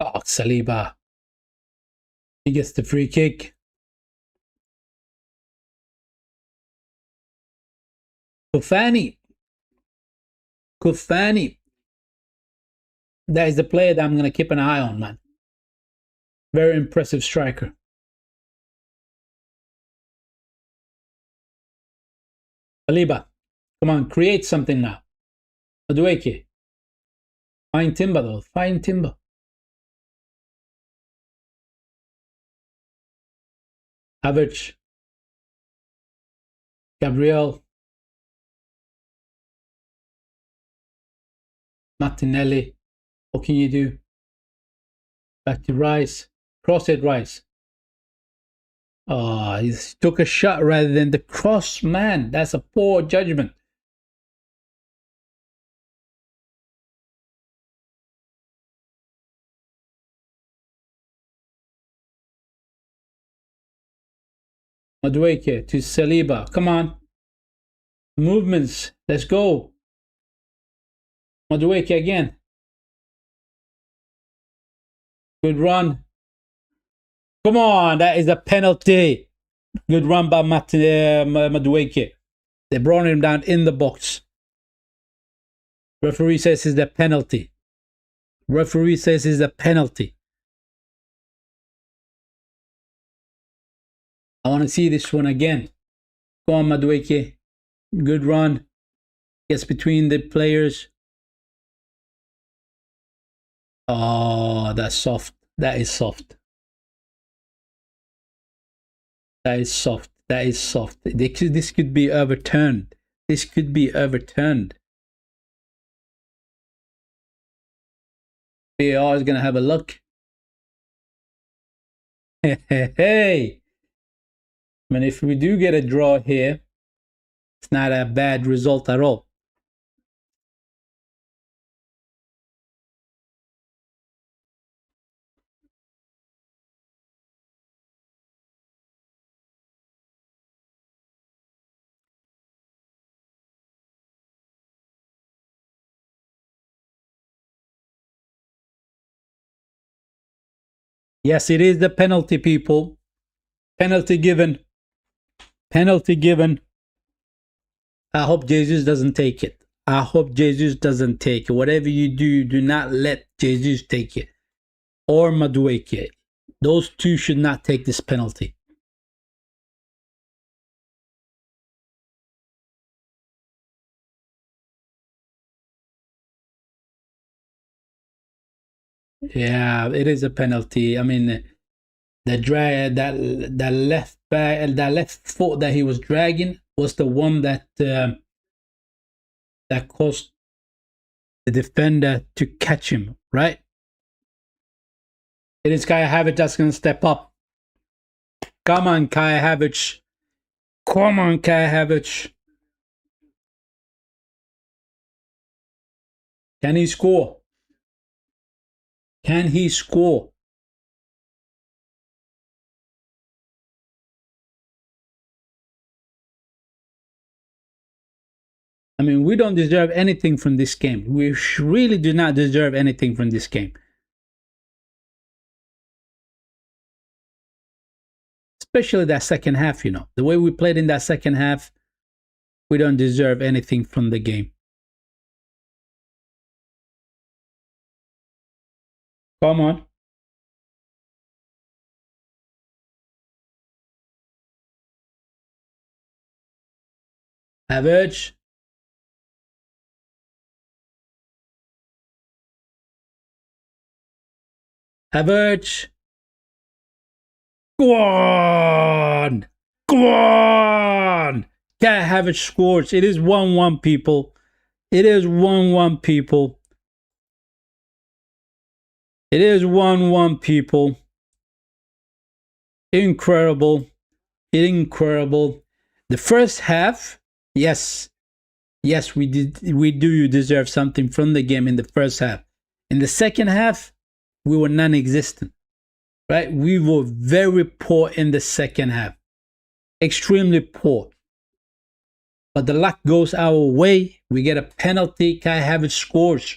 Oh, Saliba. He gets the free kick. Kufani. That is the player that I'm going to keep an eye on, man. Very impressive striker. Saliba. Come on, create something now. Madueke. Find Timber, though. Find Timber. Havertz. Gabriel. Martinelli. What can you do? Back to Rice. Cross it, Rice. Oh, he took a shot rather than the cross. Man, that's a poor judgment. Madueke to Saliba. Come on. Movements. Let's go. Madueke again. Good run. Come on. That is a penalty. Good run by Madueke. They brought him down in the box. Referee says it's a penalty. Referee says it's a penalty. I want to see this one again. Go on, Madueke. Good run. Gets between the players. Oh, that's soft. That is soft. That is soft. That is soft. This could be overturned. This could be overturned. BAYER is going to have a look. Hey. I mean, if we do get a draw here, it's not a bad result at all. Yes, it is the penalty, people. Penalty given. Penalty given. I hope Jesus doesn't take it. I hope Jesus doesn't take it. Whatever you do, do not let Jesus take it. Or Madueke. Those two should not take this penalty. Yeah, it is a penalty. I mean, the drag that left back, that left foot that he was dragging was the one that that caused the defender to catch him, right? It is Kai Havertz that's going to step up. Come on, Kai Havertz. Come on, Kai Havertz. Can he score? Can he score? I mean, we don't deserve anything from this game. We really do not deserve anything from this game. Especially that second half, you know. The way we played in that second half, we don't deserve anything from the game. Come on. Havertz. Havertz. Go on. Go on. Can't Havertz scores. It is 1-1, people. It is 1-1, people. It is 1-1, people. Incredible. Incredible. The first half, yes, we do deserve something from the game in the first half. In the second half, we were non-existent, right? We were very poor in the second half, extremely poor. But the luck goes our way. We get a penalty. Kai Havertz scores.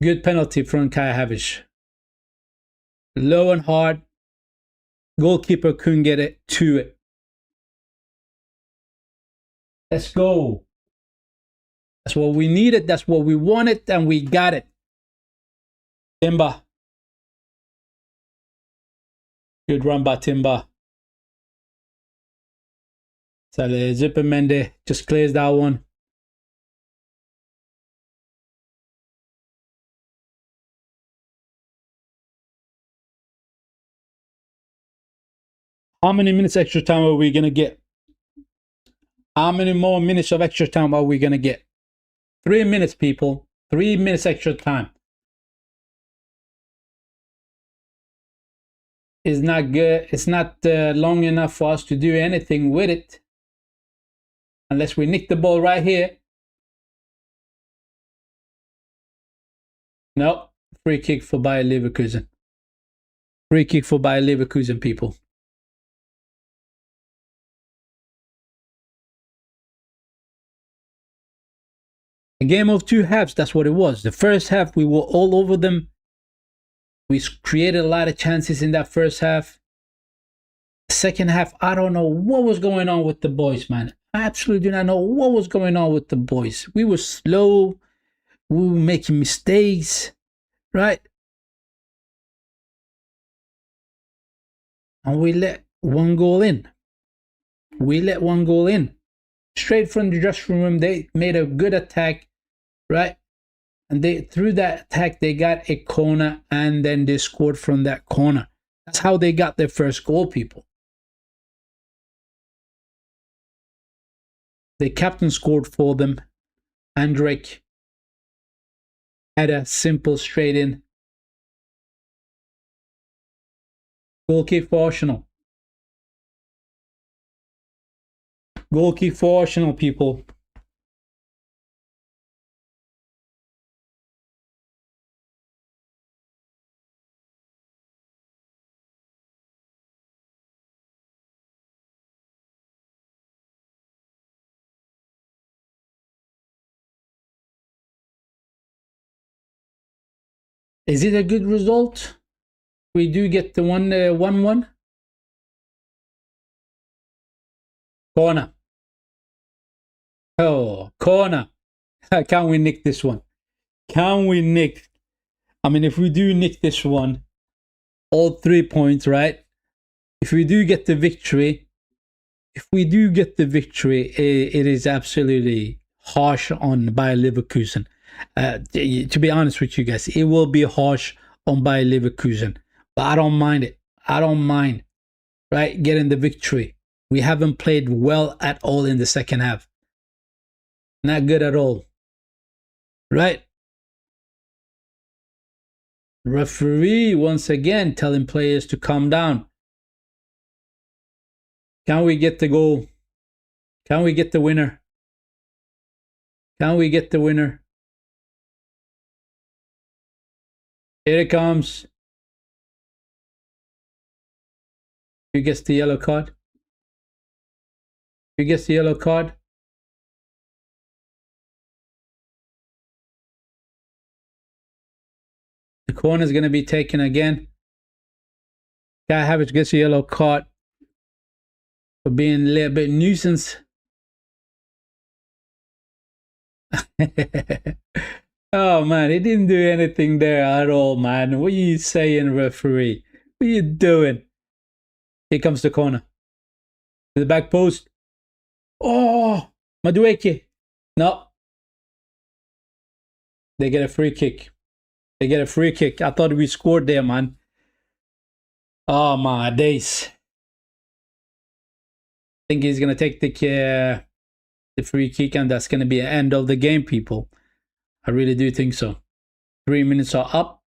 Good penalty from Kai Havertz. Low and hard. Goalkeeper couldn't get it to it. Let's go. That's what we needed. That's what we wanted, and we got it. Timber. Good run by Timber. So the Zupermende just clears that one. How many minutes extra time are we going to get? How many more minutes of extra time are we going to get? 3 minutes, people. 3 minutes extra time. It's not good. It's not long enough for us to do anything with it. Unless we nick the ball right here. No. Free kick for Bayern Leverkusen. Free kick for Bayern Leverkusen, people. A game of two halves, that's what it was. The first half, we were all over them. We created a lot of chances in that first half. The second half, I don't know what was going on with the boys, man. I absolutely do not know what was going on with the boys. We were slow. We were making mistakes, right? And we let one goal in. We let one goal in. Straight from the dressing room, they made a good attack, right? And they through that attack, they got a corner, and then they scored from that corner. That's how they got their first goal, people. The captain scored for them. Andrek had a simple straight in. Goal kick for Arsenal. Goal kick for Arsenal, people. Is it a good result? We do get the 1-1. Corner. Oh, corner. Can we nick this one? Can we nick? I mean, if we do nick this one, all 3 points, right? If we do get the victory, it is absolutely harsh on Bayer Leverkusen. To be honest with you guys, it will be harsh on Bayer Leverkusen, but I don't mind it. I don't mind, right? Getting the victory. We haven't played well at all in the second half. Not good at all, right? Referee once again telling players to calm down. Can we get the goal? Can we get the winner? Can we get the winner? Here it comes. Who gets the yellow card? Who gets the yellow card? The corner is going to be taken again. Kai Havertz gets a yellow card for being a little bit nuisance. Oh man, he didn't do anything there at all, man. What are you saying, referee? What are you doing? Here comes the corner. To the back post. Oh, Madueke. No. They get a free kick. They get a free kick. I thought we scored there, man. Oh my days. I think he's gonna take the free kick, and that's gonna be the end of the game, people. I really do think so. 3 minutes are up.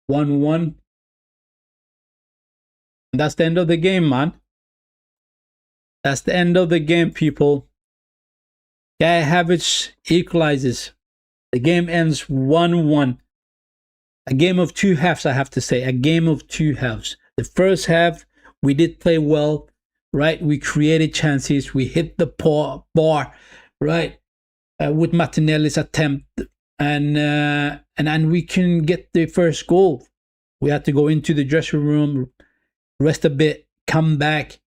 1-1. And that's the end of the game, man. That's the end of the game, people. Kai Havertz equalizes. The game ends 1-1. A game of two halves, I have to say. A game of two halves. The first half, we did play well, right? We created chances. We hit the bar, right? With Martinelli's attempt. And we can get the first goal. We had to go into the dressing room, rest a bit, come back.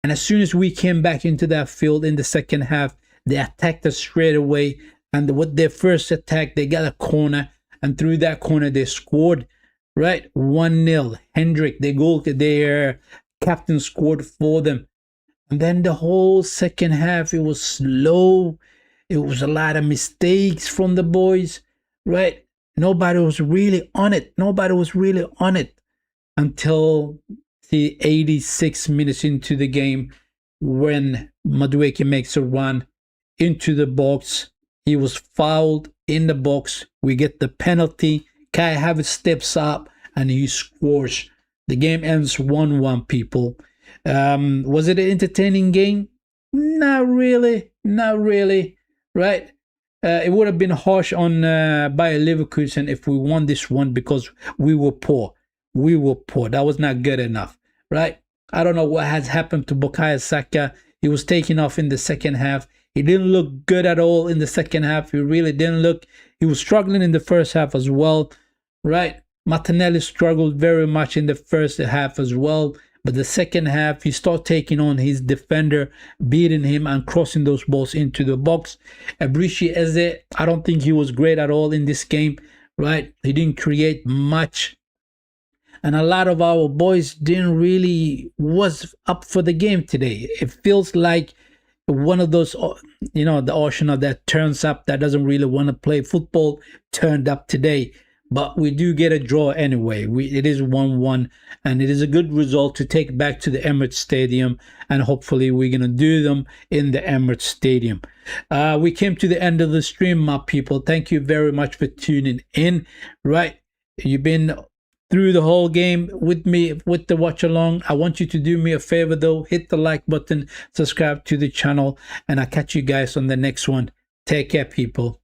And as soon as we came back into that field in the second half, they attacked us straight away. And with their first attack, they got a corner. And through that corner, they scored, right? 1-0. Hendrick, their captain, scored for them. And then the whole second half, it was slow. It was a lot of mistakes from the boys, right? Nobody was really on it. Nobody was really on it until the 86 minutes into the game when Madueke makes a run into the box. He was fouled in the box. We get the penalty. Kai Havertz steps up and he scores. The game ends 1-1, people. Was it an entertaining game? Not really. Not really. Right? It would have been harsh on Bayern Leverkusen if we won this one because we were poor. We were poor. That was not good enough. Right? I don't know what has happened to Bukayo Saka. He was taken off in the second half. He didn't look good at all in the second half. He really didn't look. He was struggling in the first half as well. Right? Martinelli struggled very much in the first half as well. But the second half, he started taking on his defender, beating him and crossing those balls into the box. Ebrishi Eze, I don't think he was great at all in this game, right? He didn't create much. And a lot of our boys didn't really was up for the game today. It feels like one of those, the Arsenal that turns up, that doesn't really want to play football, turned up today. But we do get a draw anyway. It is 1-1, and it is a good result to take back to the Emirates Stadium, and hopefully we're going to do them in the Emirates Stadium. We came to the end of the stream, my people. Thank you very much for tuning in. Right, you've been through the whole game with me, with the watch along. I want you to do me a favor though. Hit the like button, subscribe to the channel, and I'll catch you guys on the next one. Take care, people.